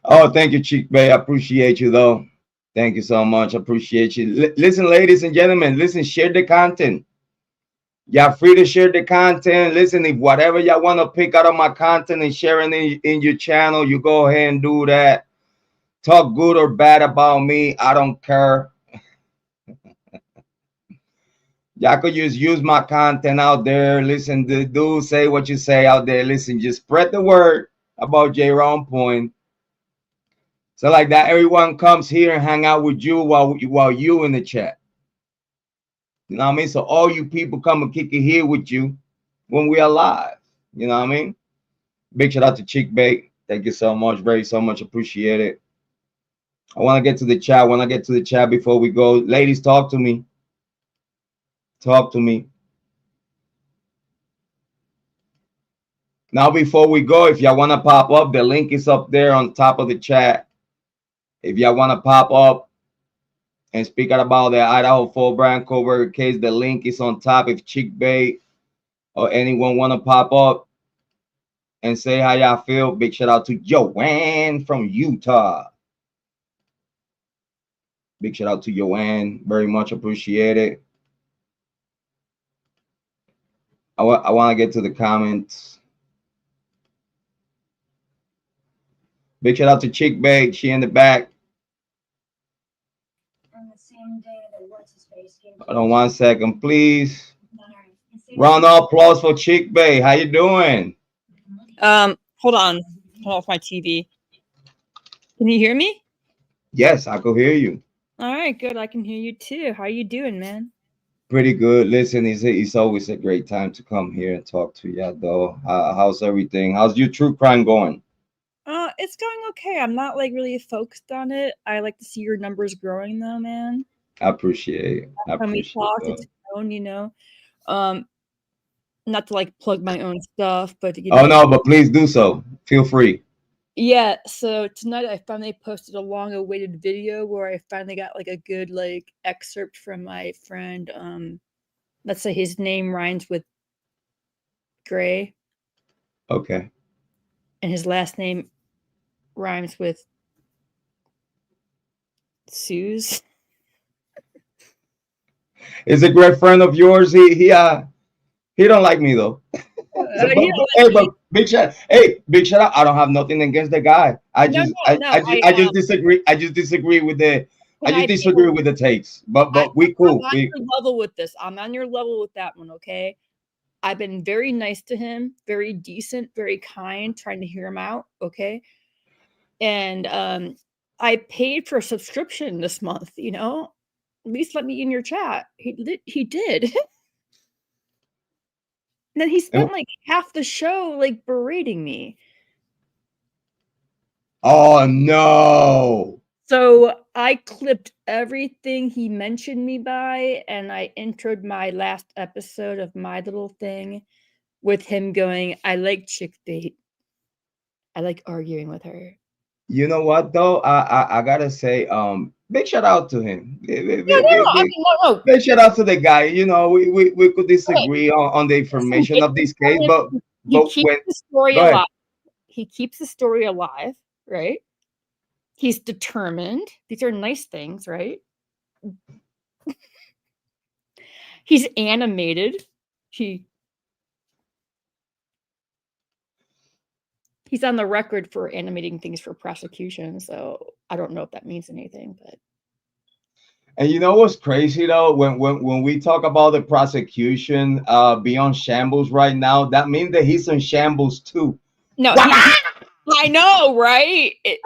Oh, thank you, Chic Bay. I appreciate you, though. Thank you so much. I appreciate you. Listen, ladies and gentlemen, listen, share the content. Y'all free to share the content. Listen, if whatever y'all want to pick out of my content and share it in your channel, you go ahead and do that. Talk good or bad about me. I don't care. Y'all could just use my content out there. Listen, do say what you say out there. Listen, just spread the word about Jrod On Point. So like that, everyone comes here and hang out with you while you in the chat. You know what I mean? So all you people come and kick it here with you when we are live. You know what I mean? Big shout out to Chic Bake. Thank you so much. Very so much. Appreciate it. I want to get to the chat. When I get to the chat before we go, ladies, talk to me. Talk to me. Now, before we go, if y'all want to pop up, the link is up there on top of the chat. If y'all want to pop up and speak out about the Idaho 4 Bryan Kohberger case, the link is on top. If Chic Bay or anyone want to pop up and say how y'all feel, big shout out to Joanne from Utah. Big shout out to Joanne. Very much appreciate it. I want to get to the comments. Big shout out to Chic Bay. She in the back. On the same day that what's his face came. Hold on 1 second, please. Round of applause for Chic Bay. How you doing? Hold on. Hold off my TV. Can you hear me? Yes, I could hear you. All right, good. I can hear you too. How you doing, man? Pretty good. Listen, it's always a great time to come here and talk to you, though. How's everything? How's your true crime going? It's going okay. I'm not like really focused on it. I like to see your numbers growing though, man. I appreciate it. When we talk, it's grown, you know. Not to like plug my own stuff, but to give Oh no, but please do so. Feel free. Yeah, so tonight I finally posted a long-awaited video where I finally got like a good like excerpt from my friend. Let's say his name rhymes with Gray. Okay. And his last name rhymes with Suze. Is a great friend of yours. He don't like me though. So, but big shout out. I don't have nothing against the guy. I just disagree. I just disagree with the with the takes. But we cool. I'm on your level with this. I'm on your level with that one, okay? I've been very nice to him, very decent, very kind, trying to hear him out, okay? And I paid for a subscription this month, you know? At least let me in your chat. He did. And then he spent like half the show like berating me. Oh no. So I clipped everything he mentioned me by, and I introed my last episode of my little thing with him going, I like chick date. I like arguing with her. You know what though? I gotta say, big shout out to him. Big shout out to the guy. You know, we could disagree on the information of this case, but he keeps the story alive. He keeps the story alive, right? He's determined. These are nice things, right? He's animated. He's on the record for animating things for prosecution, so I don't know if that means anything, but And you know what's crazy though? When we talk about the prosecution beyond shambles right now, that means that he's in shambles too. No, I know, right? It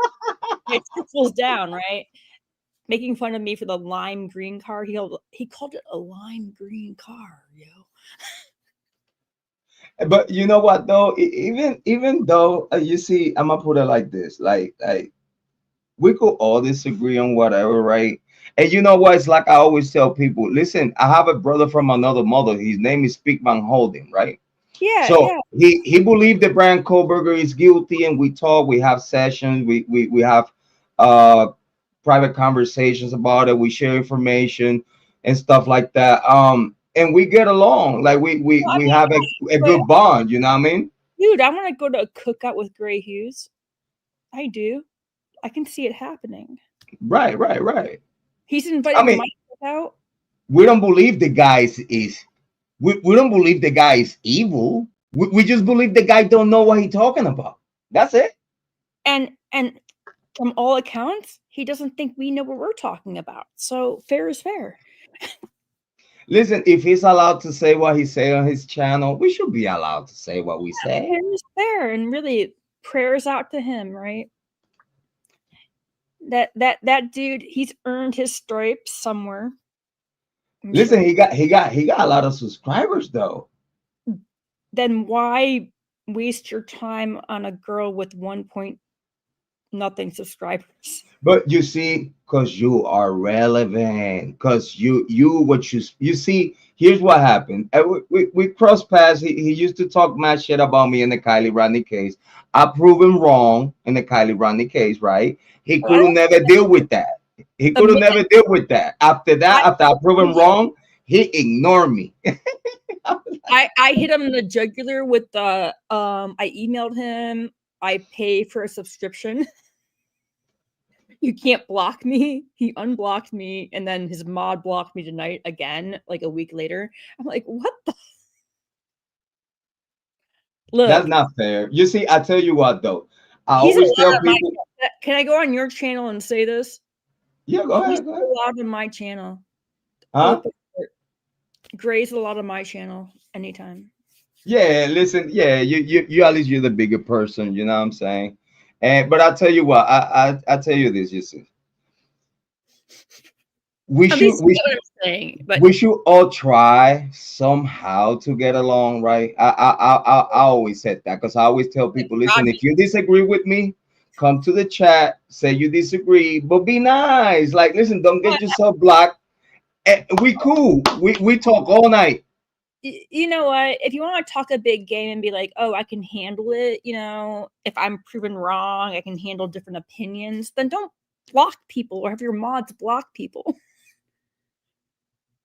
triples down, right? Making fun of me for the lime green car. He called it a lime green car, yo. But you know what though? Even though you see, I'm gonna put it like this: like we could all disagree on whatever, right? And you know what? It's like I always tell people: listen, I have a brother from another mother. His name is Speakman Holding, right? Yeah, So yeah. he believed that Bryan Kohberger is guilty, and we talk. We have sessions. We have uh private conversations about it. We share information and stuff like that. And we get along. Like Well, I we mean, have a but, good bond. You know what I mean? dude, I want to go to a cookout with Gray Hughes. I do. I can see it happening. Right, right, right. He's I invited to mean, my cookout. we don't believe the guy is we don't believe the guy is evil. We just believe the guy don't know what he's talking about. That's it. And from all accounts, he doesn't think we know what we're talking about. So fair is fair. Listen, if he's allowed to say what he say on his channel, we should be allowed to say what we say. Fair is fair. And really, prayers out to him, right? That dude, he's earned his stripes somewhere. I'm Listen, sure. he got a lot of subscribers though. Then why waste your time on a girl with 1 point nothing subscribers? But you see, because you are relevant, because you what you see. Here's what happened. We crossed paths. He used to talk mad shit about me in the Kiely Rodni case. I proved him wrong in the Kiely Rodni case, right? He I could have never deal with that. He could have admit, never deal with that. After that, I, after I proved him wrong, he ignored me. I hit him in the jugular with the I emailed him. I pay for a subscription. You can't block me. He unblocked me, and then his mod blocked me tonight again, like a week later. I'm like, what the That's look? not fair. You see, I tell you what though. I He's always allowed tell on my. people, Can I go on your channel and say this? yeah, go He's ahead, go ahead. allowed on my channel. Huh? Open. Gray's allowed on my channel anytime. Yeah, listen, yeah, you at least you're the bigger person, you know what I'm saying? And but I'll tell you what, I tell you this, you see. We At should least you we know what I'm saying. But we should all try somehow to get along, right? I always said that because I always tell people, listen, Rodni, if you disagree with me, come to the chat, say you disagree, but be nice. Like, listen, don't get yourself blocked. We cool. We talk all night. you know what? If you want to talk a big game and be like, oh, I can handle it, if I'm proven wrong, I can handle different opinions, then don't block people or have your mods block people.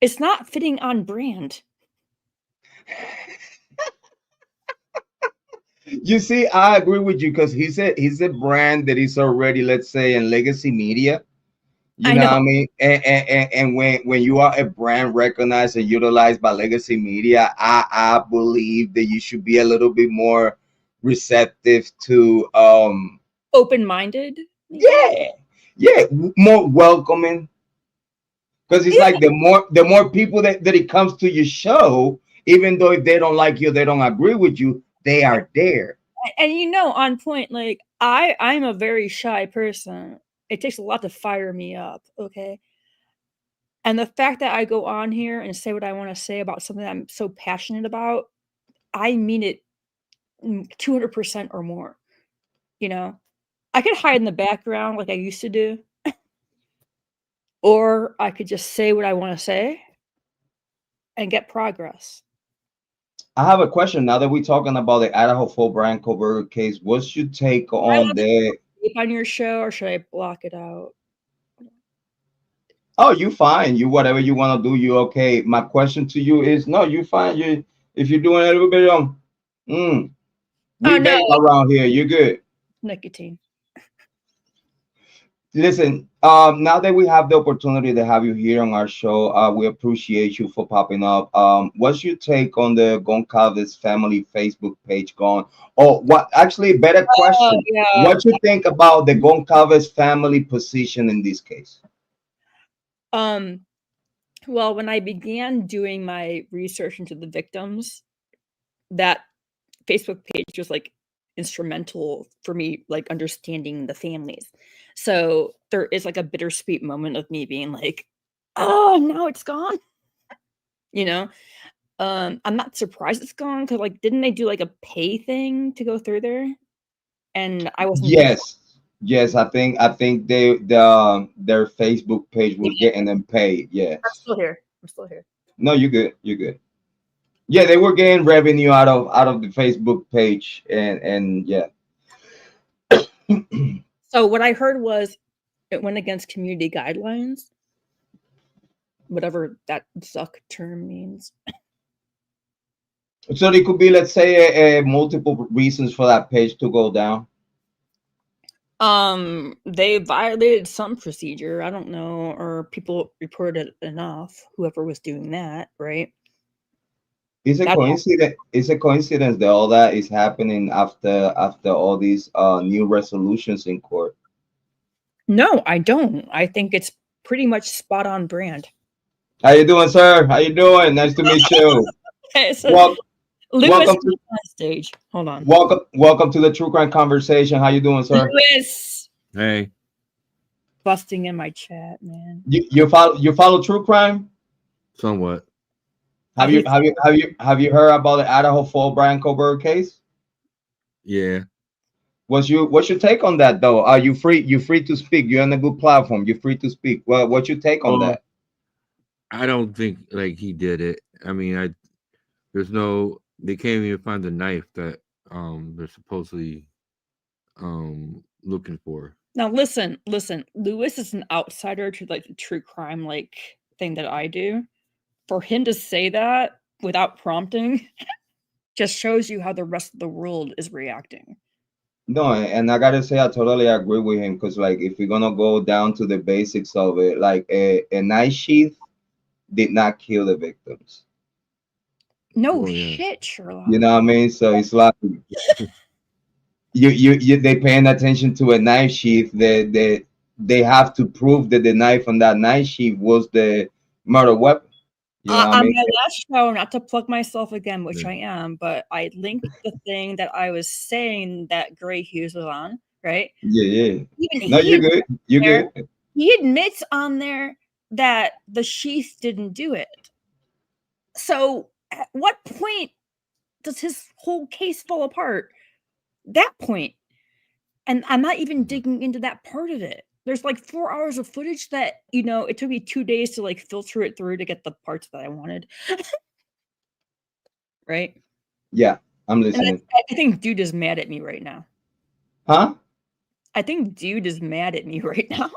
It's not fitting on brand. You see, I agree with you because he's a brand that is already, let's say, in legacy media. You I know know. what I mean? And when you are a brand recognized and utilized by legacy media, I believe that you should be a little bit more receptive to Open minded. yeah, yeah, more welcoming. Because it's like the more people that it comes to your show, even though if they don't like you, they don't agree with you, they are there. And on point, like I'm a very shy person. It takes a lot to fire me up, okay? And the fact that I go on here and say what I want to say about something I'm so passionate about, I mean it 200% or more. I could hide in the background like I used to do, or I could just say what I want to say and get progress. I have a question now that we're talking about the Idaho full Bryan Kohberger case. What's your take Am I on allowed to the tape on your show, or should I block it out? oh, you fine. You whatever you want to do, you okay. My question to you is no, you fine. You if you're doing a little bit Oh we no, vape around here, you're good. nicotine. Listen, now that we have the opportunity to have you here on our show, we appreciate you for popping up. What's your take on the Goncalves family Facebook page gone? Oh, what actually better Oh question. yeah. What you think about the Goncalves family position in this case? Well, when I began doing my research into the victims, that Facebook page was like instrumental for me, like understanding the families. So there is like a bittersweet moment of me being like, oh, now it's gone. You know, I'm not surprised it's gone because like, didn't they do like a pay thing to go through there? And I wasn't. Yes, I think their Facebook page was getting them paid. Yes. I'm still here. I'm still here. No, you're good. You're good. Yeah, they were getting revenue out of the Facebook page, and yeah. So what I heard was it went against community guidelines, whatever that Zuck term means. So there could be, let's say, multiple reasons for that page to go down. They violated some procedure. I don't know, or people reported it enough. Whoever was doing that, right? It's a coincidence. It's a coincidence that all that is happening after all these new resolutions in court. No, I don't. I think it's pretty much spot on brand. How you doing, sir? How you doing? Nice to meet you. Okay, so Lewis welcome to on stage. Hold on. Welcome to the True Crime Conversation. How you doing, sir? Lewis. Hey. Busting in my chat, man. You follow True Crime? Somewhat. Have you heard about the Idaho Fall Bryan Kohberger case? Yeah. What's your take on that though? Are you free? You're free to speak. You're on a good platform. You're free to speak. Well, what's your take on that? I don't think like he did it. I mean, they can't even find the knife that they're supposedly looking for. Now listen. Lewis is an outsider to like the true crime like thing that I do. For him to say that without prompting just shows you how the rest of the world is reacting. No, and I gotta say I totally agree with him because like if we're gonna go down to the basics of it, like a knife sheath did not kill the victims. No shit, Sherlock. You know what I mean? So it's like you they paying attention to a knife sheath. They have to prove that the knife on that knife sheath was the murder weapon. You know what I mean? My last show, not to plug myself again, which I am, but I linked the thing that I was saying that Gray Hughes was on, right? Yeah. No, you're good. You're good. He admits on there that the sheath didn't do it. So at what point does his whole case fall apart? That point. And I'm not even digging into that part of it. There's like 4 hours of footage that, it took me 2 days to like filter it through to get the parts that I wanted. Right? Yeah, I'm listening. I think dude is mad at me right now. Huh? I think dude is mad at me right now.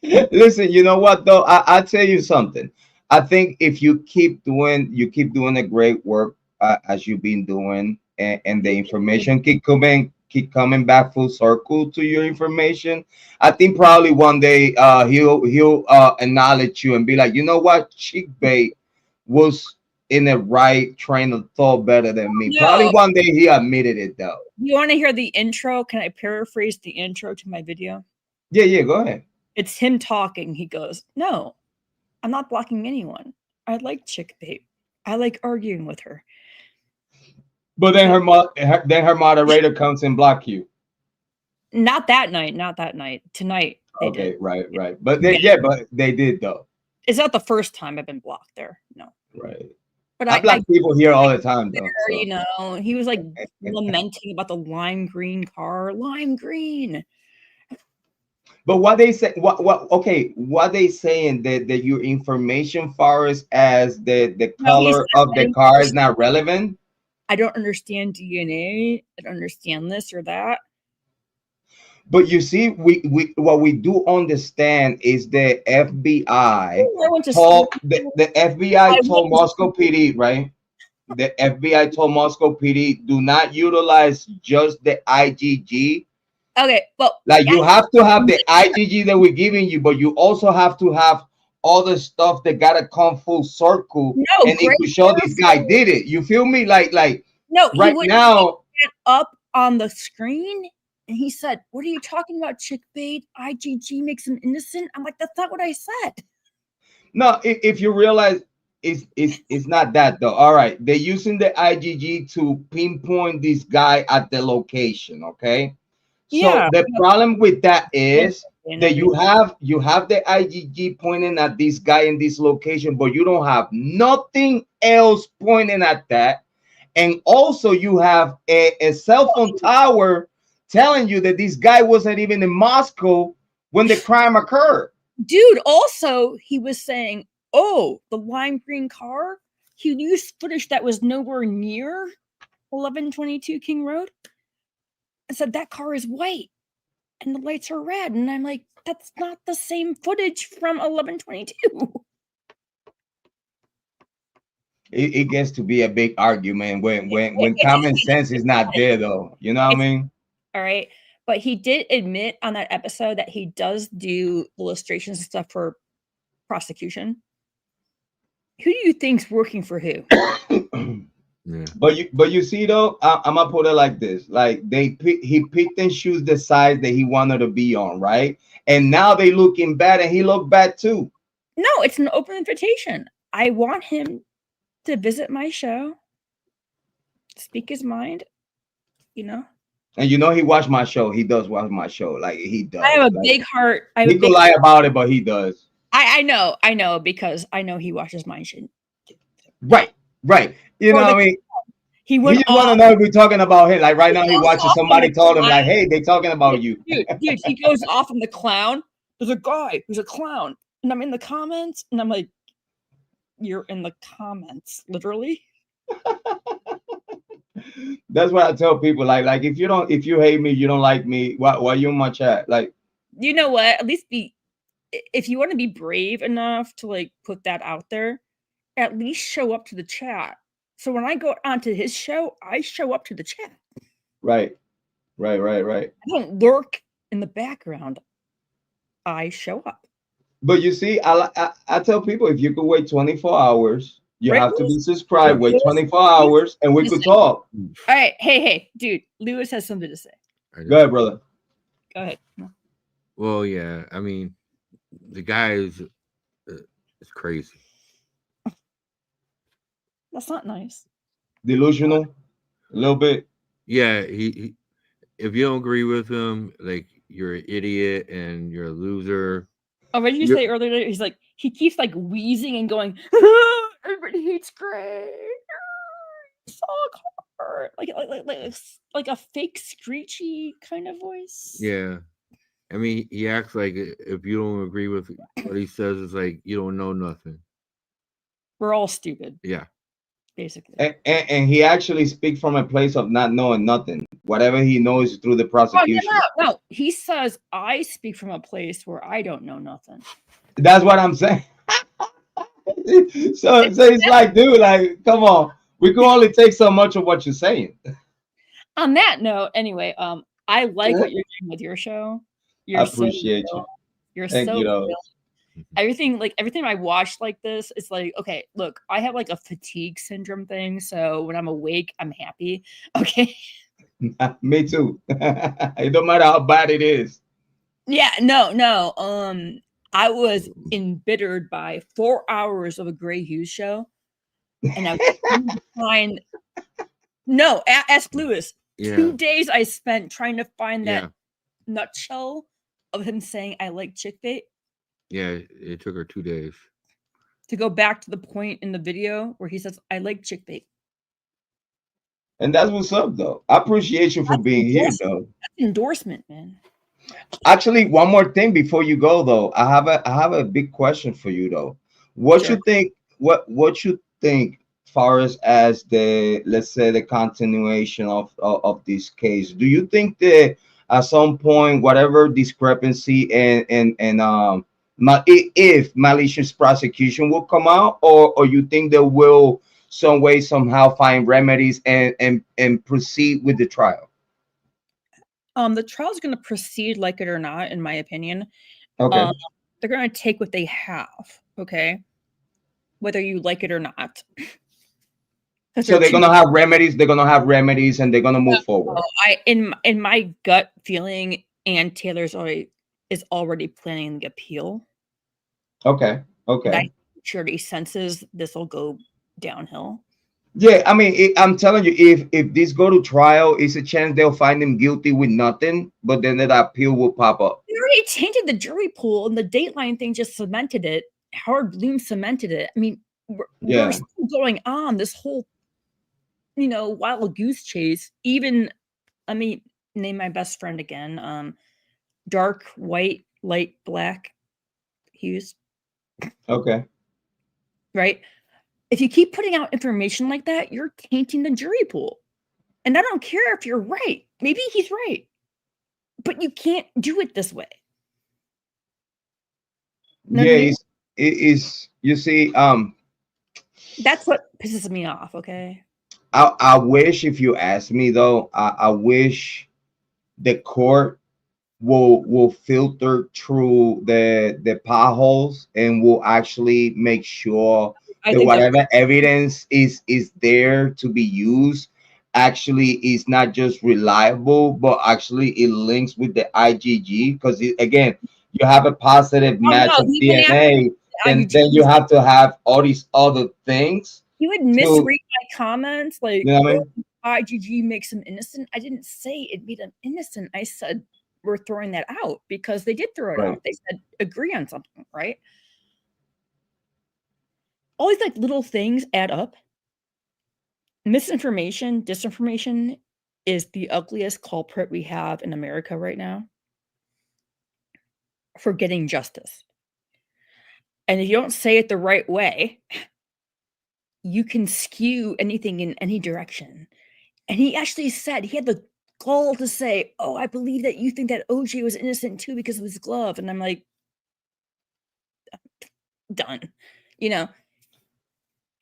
Listen, you know what though? I'll tell you something. I think if you keep doing the great work as you've been doing, and the information keep coming back full circle to your information, I think probably one day he'll acknowledge you and be like, you know what, Chic Bate was in the right train of thought better than me. No. Probably one day he admitted it though. You want to hear the intro? Can I paraphrase the intro to my video? Yeah, go ahead. It's him talking. He goes, no, I'm not blocking anyone. I like Chic Bate. I like arguing with her. But then her moderator comes and block you. Not that night. Tonight. Okay, right. But but they did though. It's not the first time I've been blocked there. No. Right. But I block people here all the time though. So. He was like lamenting about the lime green car. Lime green. But what they say, what they saying that your information far as the color of the car is not relevant? I don't understand DNA. I don't understand this or that. But you see, what we do understand is the FBI told the FBI told Moscow PD, right? The FBI told Moscow PD do not utilize just the IgG. Okay, well, like you have to have the IgG that we're giving you, but you also have to have all the stuff that gotta come full circle, and it could show this guy did it. You feel me? Like no, right now up on the screen And he said, "What are you talking about, chick bait? IGG makes him innocent." I'm like, "That's not what I said." No, if you realize it's not that though. All right, they're using the IGG to pinpoint this guy at the location. Okay, so Yeah. the problem with that is And that you everything. have the IGG pointing at this guy in this location, but you don't have nothing else pointing at that. And also you have a cell phone tower telling you that this guy wasn't even in Moscow when the crime occurred. Dude, also, he was saying, "Oh, the lime green car." He used footage that was nowhere near 1122 King Road and said that car is white and the lights are red. And I'm like, that's not the same footage from 1122. It gets to be a big argument when common sense is not there though. You know what I mean? All right. But he did admit on that episode that he does do illustrations and stuff for prosecution. Who do you think's working for who? Yeah. But you see though, I'm gonna put it like this: like he picked and choose the side that he wanted to be on, right? And now they looking bad, and he looked bad too. No, it's an open invitation. I want him to visit my show, speak his mind, you know. And you know he watched my show. He does watch my show. Like he does. I have a Like, big heart. I have he a could big lie about it, but he does. I know because I know he watches my shit. Right. You know what I mean? He He went just want to off. know if we're talking about him. Like right now, he goes watches off somebody on the told him like, clown. "Hey, they talking about you." Dude, he goes off on the clown. There's a guy who's a clown, and I'm in the comments, and I'm like, "You're in the comments, literally." That's what I tell people. Like if you hate me, you don't like me. Why you in my chat? Like, You know what? At least if you want to be brave enough to like put that out there, at least show up to the chat. So when I go onto his show, I show up to the chat. right. I don't lurk in the background. I show up. But you see, I tell people if you could wait 24 hours, you Right, have to be Lewis? subscribed. Wait Lewis? 24 hours, and we could talk. All right, hey, dude. Lewis has something to say. Go ahead, brother. Go ahead. Well, yeah. I mean, the guy is crazy. That's not nice. Delusional, a little bit. Yeah, he if you don't agree with him, like you're an idiot and you're a loser. Oh, what did you You're- say earlier? He's like, he keeps like wheezing and going, everybody hates Gray. So hard. Like a fake screechy kind of voice. Yeah. I mean, he acts like if you don't agree with what he says, it's like you don't know nothing. We're all stupid, Yeah. basically. And he actually speaks from a place of not knowing nothing. Whatever he knows through the prosecution. No. He says, I speak from a place where I don't know nothing. That's what I'm saying. so it's like, dude, like, come on. We can only take so much of what you're saying. On that note, anyway, I like what you're doing with your show. I appreciate you. You're Thank so you, real. though. Everything I watch like this, it's like, okay, look, I have like a fatigue syndrome thing, so when I'm awake, I'm happy. Okay. Me too. It don't matter how bad it is. Yeah, no. I was embittered by 4 hours of a Gray Hughes show, and I was trying to find. No, ask Lewis. Yeah. 2 days I spent trying to find that Yeah. nutshell of him saying I like chick bait. Yeah, it took her 2 days. To go back to the point in the video where he says I like chick bait. And that's what's up, though. I appreciate you for being here, though. That's endorsement, man. Actually, one more thing before you go, though. I have a big question for you, though. What Sure. you think? What you think, far as the, let's say, the continuation of this case? Do you think that at some point, whatever discrepancy and if malicious prosecution will come out, or you think they will some way somehow find remedies and proceed with the trial? The trial's going to proceed like it or not, in my opinion. Okay. They're going to take what they have, okay? Whether you like it or not. Because So they're gonna have remedies. They're gonna have remedies, and they're gonna move forward. In my gut feeling, Ann Taylor's already planning the appeal. Okay. And I sure he senses this will go downhill. Yeah, I mean, I'm telling you, if this go to trial, it's a chance they'll find him guilty with nothing, but then that appeal will pop up. They already tainted the jury pool, and the Dateline thing just cemented it. Howard Bloom cemented it. I mean, we're still going on this whole, wild goose chase. Even, let me name my best friend again. Dark white, light black hues. Okay. Right? If you keep putting out information like that, you're tainting the jury pool. And I don't care if you're right. Maybe he's right. But you can't do it this way. Yeah, it is. You see, that's what pisses me off. Okay. I wish, if you ask me though, I wish the court will filter through the potholes and will actually make sure that whatever evidence is there to be used actually is not just reliable, but actually it links with the IgG, because again, you have a positive match of DNA, and then you have to have all these other things. You would misread my comments, like, you know what I mean? IgG makes him innocent. I didn't say it made him innocent. I said we're throwing that out because they did throw it out. They said agree on something, right? All these like little things add up. Misinformation, disinformation is the ugliest culprit we have in America right now for getting justice. And if you don't say it the right way, you can skew anything in any direction. And he actually said, he had the gall to say, oh, I believe that you think that OJ was innocent too because of his glove. And I'm like, done.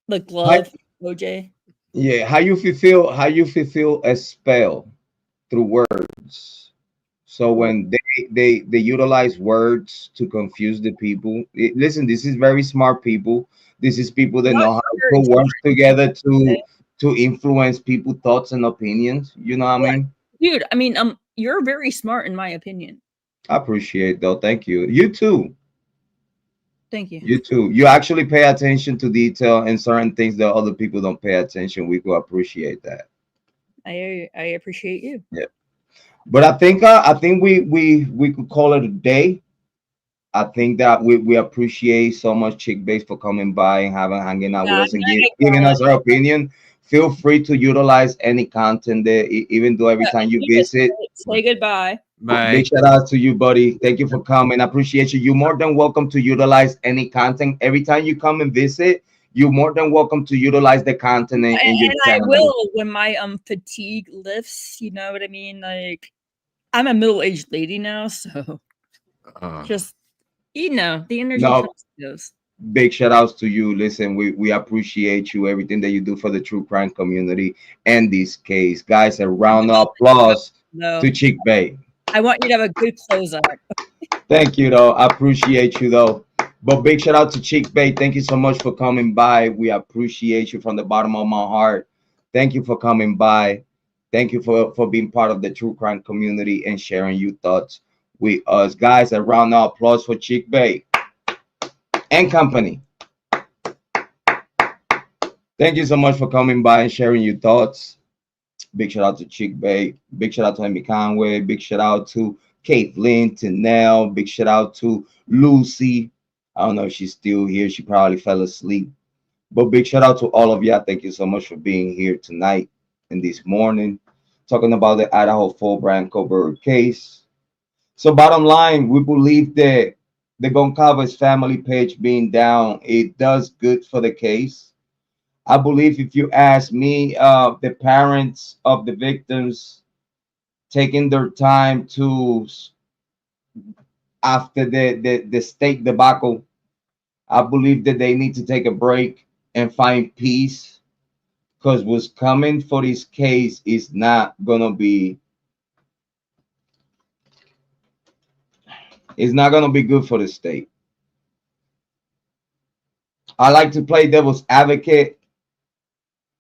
The glove, OJ. Yeah, how you feel a spell through words. So when they utilize words to confuse the people. Listen, this is very smart people. This is people that know how to put words together to influence people's thoughts and opinions. You know what I mean? Dude, I mean, you're very smart in my opinion. I appreciate though. Thank you. You too. Thank you. You too. You actually pay attention to detail and certain things that other people don't pay attention. We will appreciate that. I appreciate you. Yeah. But I think we could call it a day. I think that we appreciate so much Chick Base for coming by and hanging out with us and giving us her opinion. Feel free to utilize any content there, even though every time you visit. Say goodbye. Bye. Big shout out to you, buddy. Thank you for coming. I appreciate you. You're more than welcome to utilize any content. Every time you come and visit, you're more than welcome to utilize the content in your channel. I will when my fatigue lifts. You know what I mean? Like, I'm a middle-aged lady now, so just the energy goes. Big shout outs to you. Listen, we appreciate you, everything that you do for the true crime community and this case. Guys, a round of applause to Chick Bay. I want you to have a good closeout. Thank you, though. I appreciate you, though. But big shout out to Chick Bay. Thank you so much for coming by. We appreciate you from the bottom of my heart. Thank you for coming by. Thank you for being part of the true crime community and sharing your thoughts with us. Guys, a round of applause for Chick Bay and company. Thank you so much for coming by and sharing your thoughts. Big shout out to Chick Bay. Big shout out to Amy Conway. Big shout out to Kate Lynn, Nell. Big shout out to Lucy. I don't know if she's still here. She probably fell asleep. But big shout out to all of y'all. Thank you so much for being here tonight and this morning, talking about the Idaho full Bryan Kohberger case. So bottom line, we believe that the Goncalves family page being down, it does good for the case. I believe, if you ask me, the parents of the victims taking their time to, after the state debacle, I believe that they need to take a break and find peace, because what's coming for this case is not gonna be, it's not gonna be good for the state. I like to play devil's advocate.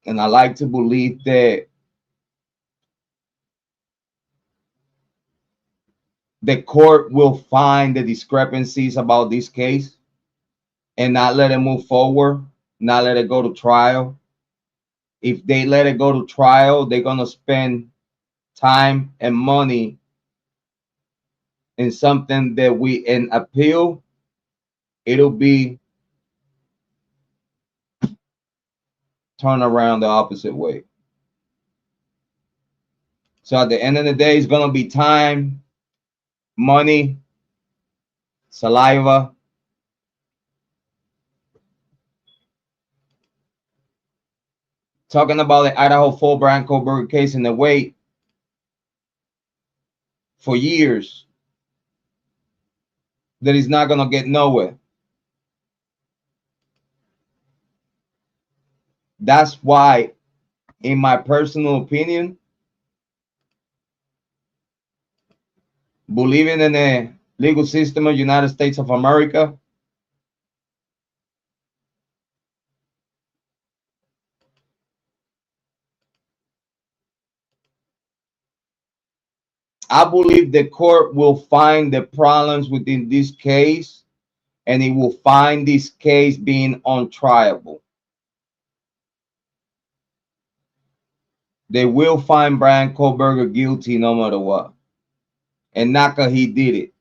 And I like to believe that the court will find the discrepancies about this case and not let it move forward, not let it go to trial. If they let it go to trial, they're going to spend time and money in something that we in appeal, it'll be turned around the opposite way. So at the end of the day, it's going to be time, money, saliva. Talking about the Idaho 4 Bryan Kohberger case and the wait for years that is not going to get nowhere. That's why, in my personal opinion, believing in the legal system of the United States of America, I believe the court will find the problems within this case and it will find this case being untriable. They will find Bryan Kohberger guilty no matter what. And not because he did it.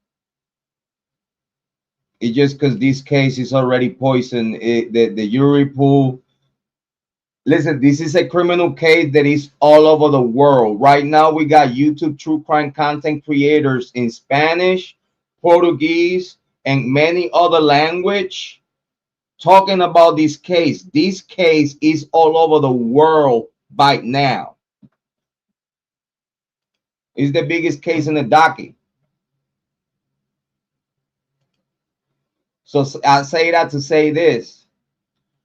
It's just because this case is already poisoned. The jury pool. Listen, this is a criminal case that is all over the world. Right now, we got YouTube true crime content creators in Spanish, Portuguese, and many other language talking about this case. This case is all over the world right now. It's the biggest case in the docket. So I say that to say this.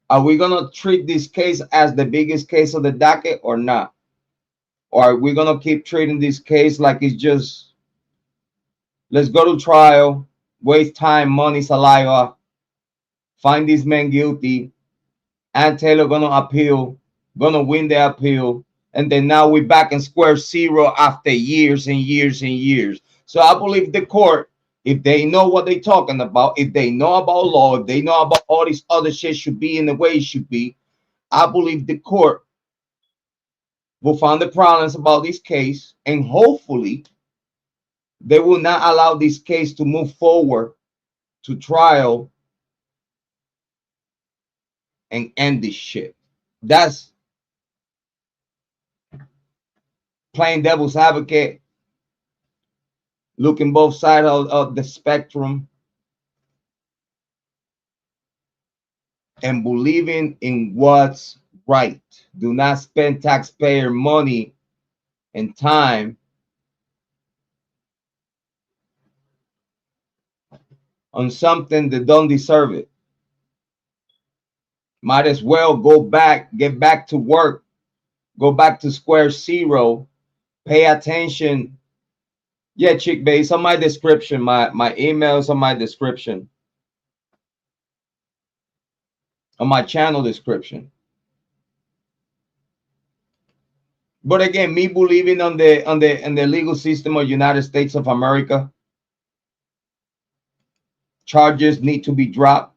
Are we going to treat this case as the biggest case of the docket or not? Or are we going to keep treating this case like it's just, let's go to trial, waste time, money, saliva, find this man guilty, and Taylor going to appeal, going to win the appeal, and then now we're back in square zero after years and years and years. So I believe the court, if they know what they're talking about, if they know about law, if they know about all this other shit should be in the way it should be, I believe the court will find the problems about this case, and hopefully they will not allow this case to move forward to trial and end this shit. That's playing devil's advocate, looking both sides of the spectrum, and believing in what's right. Do not spend taxpayer money and time on something that don't deserve it. Might as well go back, get back to work, go back to square zero, pay attention. Yeah, Chic Base on my description. My emails on my description. On my channel description. But again, me believing on the legal system of United States of America, charges need to be dropped.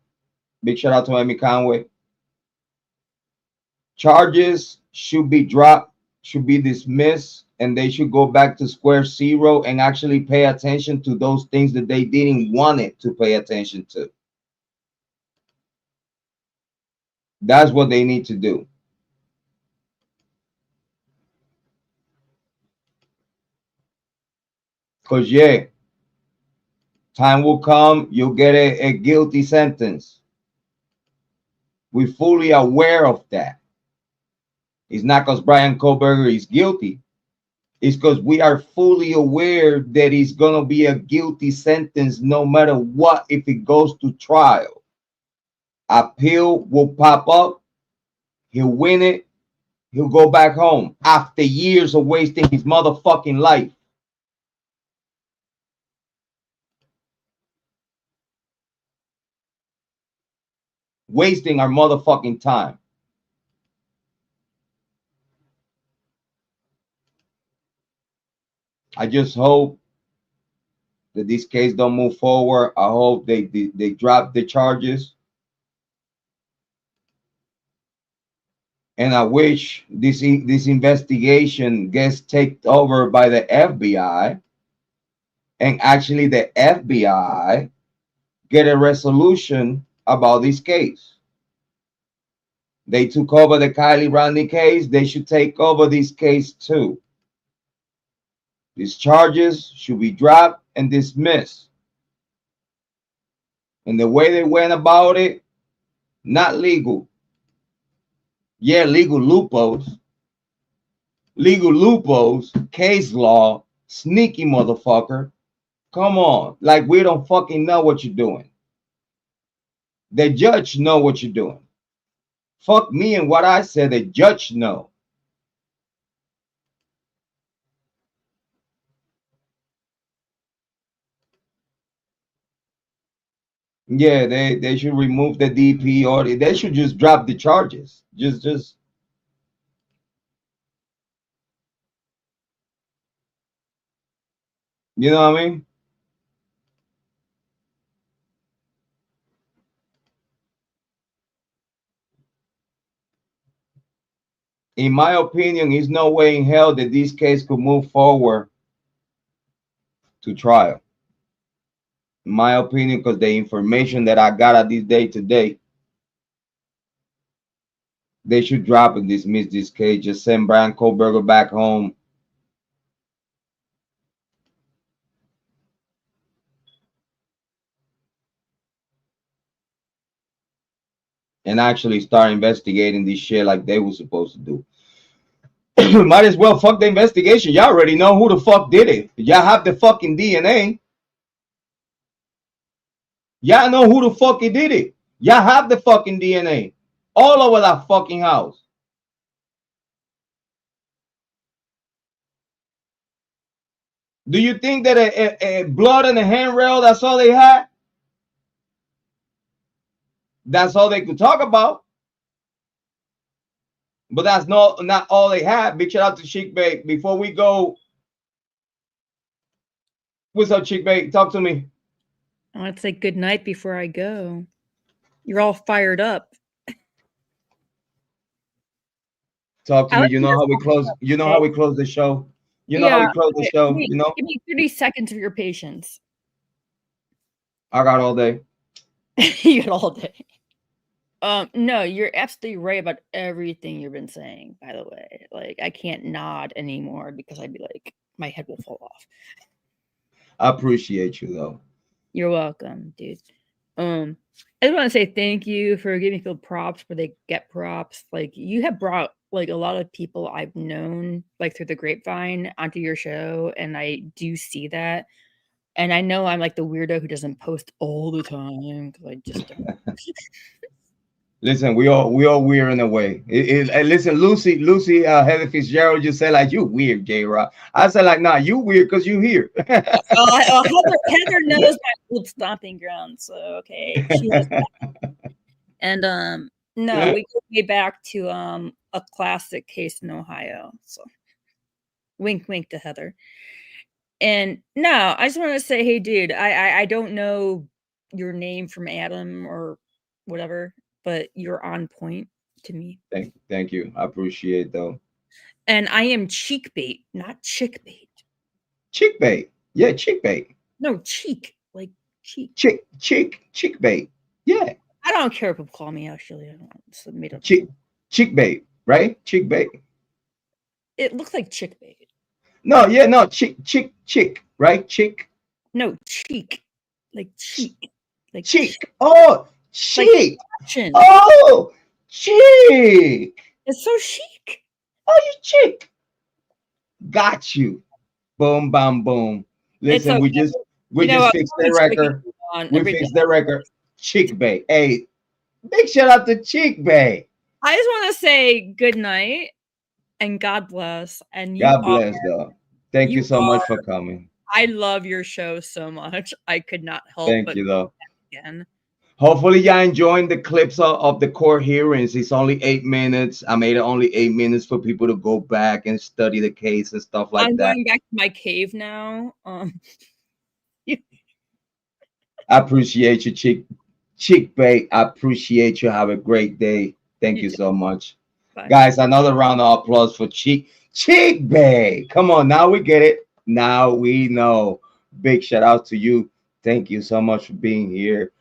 Big shout out to Amy Conway. Charges should be dropped, should be dismissed, and they should go back to square zero and actually pay attention to those things that they didn't want it to pay attention to. That's what they need to do. Because, yeah, time will come, you'll get a guilty sentence. We're fully aware of that. It's not because Bryan Kohberger is guilty. It's because we are fully aware that it's going to be a guilty sentence no matter what if it goes to trial. Appeal will pop up. He'll win it. He'll go back home after years of wasting his motherfucking life. Wasting our motherfucking time. I just hope that this case don't move forward. I hope they drop the charges, and I wish this investigation gets taken over by the FBI, and actually the FBI get a resolution about this case. They took over the Kiely Rodni case. They should take over this case too. These charges should be dropped and dismissed. And the way they went about it, not legal. Yeah, legal loopholes. Legal loopholes, case law, sneaky motherfucker. Come on. Like we don't fucking know what you're doing. The judge know what you're doing. Fuck me and what I said, the judge know. Yeah, they should remove the DP, or they should just drop the charges. Just you know what I mean? In my opinion, there's no way in hell that this case could move forward to trial. In my opinion, because the information that I got at this day today, they should drop and dismiss this case. Just send Bryan Kohberger back home. And actually start investigating this shit like they were supposed to do. Might as well fuck the investigation. Y'all already know who the fuck did it. Y'all have the fucking DNA. Y'all know who the fuck did it. Y'all have the fucking DNA all over that fucking house. Do you think that a blood and a handrail, that's all they had? That's all they could talk about. But that's not all they had. Big shout out to Chic Bay. Before we go, what's up, Chic Bay? Talk to me. I want to say good night before I go. You're all fired up. Talk to me. You know how we close. You know how we close the show. You know how we close the show. You know. Give me 30 seconds of your patience. I got all day. You got all day. No, you're absolutely right about everything you've been saying, by the way. Like, I can't nod anymore because I'd be like, my head will fall off. I appreciate you, though. You're welcome, dude. I just want to say thank you for giving people props where they get props. Like, you have brought like a lot of people I've known like through the grapevine onto your show, and I do see that. And I know I'm like the weirdo who doesn't post all the time because I just don't. Listen, we all weird in a way. Listen, Lucy, Heather Fitzgerald just said like, you weird, Jrod. I said like, nah, you weird because you here. Heather knows my old stomping ground, so okay. She has that. And no, we go way back to a classic case in Ohio. So wink wink to Heather. And no, I just want to say, hey dude, I don't know your name from Adam or whatever, but you're on point to me. Thank you. I appreciate though. And I am cheek bait, not chick bait. Chick bait. Yeah, chick bait. No, cheek. Like cheek. Chick bait. Yeah. I don't care if people call me actually. I don't it's made up. Chick bait, right? Chick bait. It looks like chick bait. No, yeah, no, chick, right? Chick. No, cheek. Like cheek. Like cheek. Oh, chic. Like oh, chic. It's so chic. Oh, you chic. Got you. Boom, bam, boom. Listen, okay. we just fixed the record. We fixed the record. Chick Bay. Hey, big shout out to Chick Bay. I just want to say good night and God bless. And God bless, though. Thank you so much for coming. I love your show so much. I could not help Thank you, though. Again. Hopefully, y'all enjoying the clips of the court hearings. It's only 8 minutes. I made it only 8 minutes for people to go back and study the case and stuff like I'm that. going back to my cave now. I appreciate you, Chick Bay. I appreciate you. Have a great day. Thank You you too. so much. Bye. Guys, another round of applause for Chick Bay. Come on, now we get it. Now we know. Big shout out to you. Thank you so much for being here.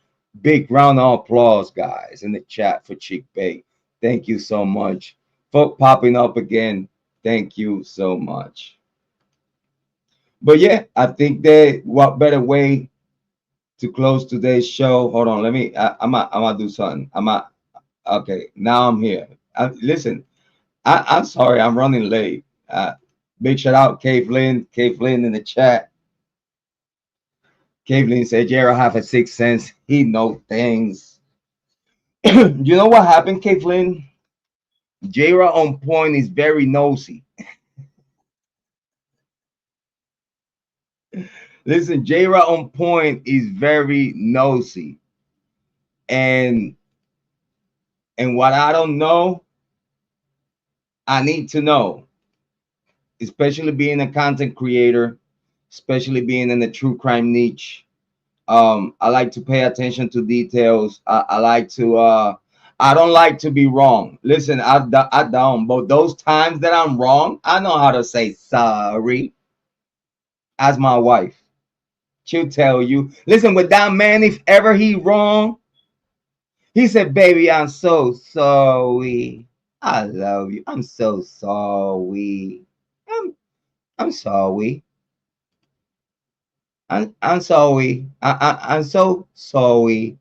Big round of applause, guys, in the chat for Chick Bay. Thank you so much for popping up again. Thank you so much. But yeah, I think that what better way to close today's show. Hold on, let me. I'm gonna do something. Okay. Now I'm here. Listen, I'm sorry, I'm running late. Big shout out, Kathleen in the chat. Kathleen said, "Jrod have a sixth sense. He know things." You know what happened, Kathleen? Jrod on point is very nosy. Listen, Jrod on point is very nosy, and what I don't know, I need to know. Especially being a content creator, especially being in the true crime niche. I like to pay attention to details. I like to. I don't like to be wrong. Listen, I don't. But those times that I'm wrong, I know how to say sorry. As my wife, she'll tell you. Listen, with that man, if ever he wrong, he said, "Baby, I'm so sorry. I love you. I'm so sorry. I'm sorry. I'm sorry. I'm so sorry."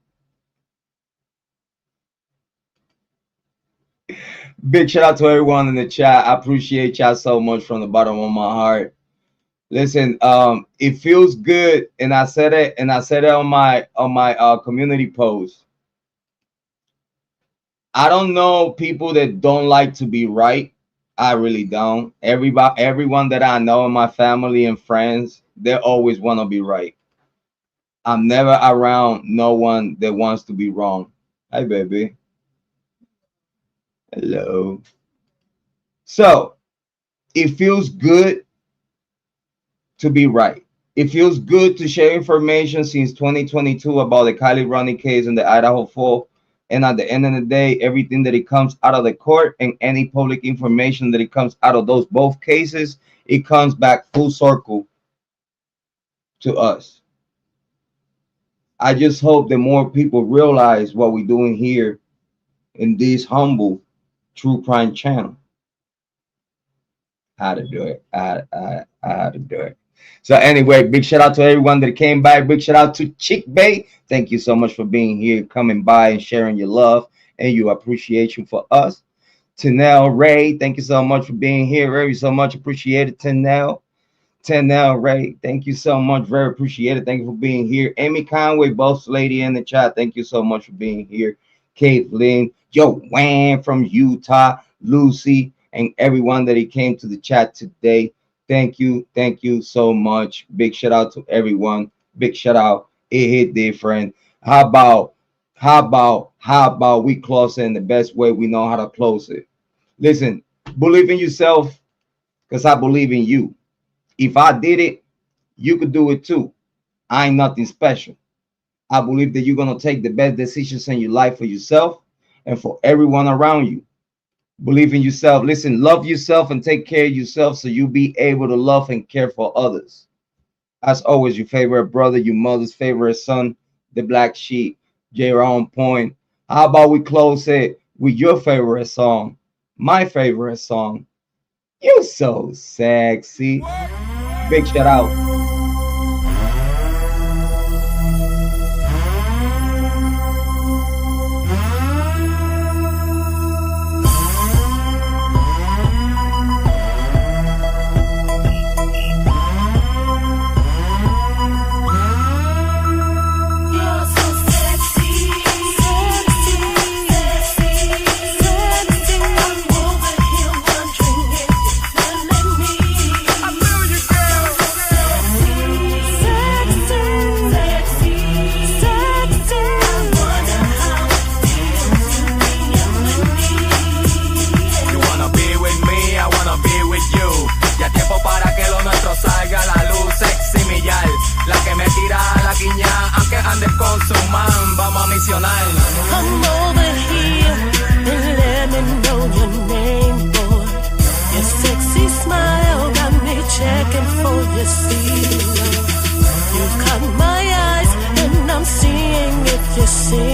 Big shout out to everyone in the chat. I appreciate y'all so much from the bottom of my heart. Listen, it feels good, and I said it, on my community post. I don't know people that don't like to be right. I really don't. Everyone that I know in my family and friends, they always want to be right. I'm never around no one that wants to be wrong. Hi, baby. Hello. So it feels good to be right. It feels good to share information since 2022 about the Kiely Rodni case and the Idaho 4. And at the end of the day, everything that it comes out of the court and any public information that it comes out of those both cases, it comes back full circle to us. I just hope that more people realize what we're doing here in this humble true crime channel. How to do it. How to do it. So anyway, big shout out to everyone that came by. Big shout out to Chick Bay. Thank you so much for being here, coming by and sharing your love and your appreciation for us. Tanel Ray, thank you so much for being here. Very so much appreciated. Tanel Ray, thank you so much. Very appreciated. Thank you for being here. Amy Conway, boss lady in the chat. Thank you so much for being here. Caitlin, Joanne from Utah, Lucy, and everyone that came to the chat today. Thank you so much. Big shout out to everyone. Big shout out. It hit different. How about we close it in the best way we know how to close it? Listen, believe in yourself, because I believe in you. If I did it, you could do it too. I ain't nothing special. I believe that you're gonna take the best decisions in your life for yourself and for everyone around you. Believe in yourself. Listen, love yourself and take care of yourself so you'll be able to love and care for others. As always, your favorite brother, your mother's favorite son, the Black Sheep, Jrod on Point. How about we close it with your favorite song? My favorite song. You so sexy. Big shout out. your name? Come over here and let me know your name, boy. Your sexy smile got me checking for your seal. You caught my eyes and I'm seeing if you see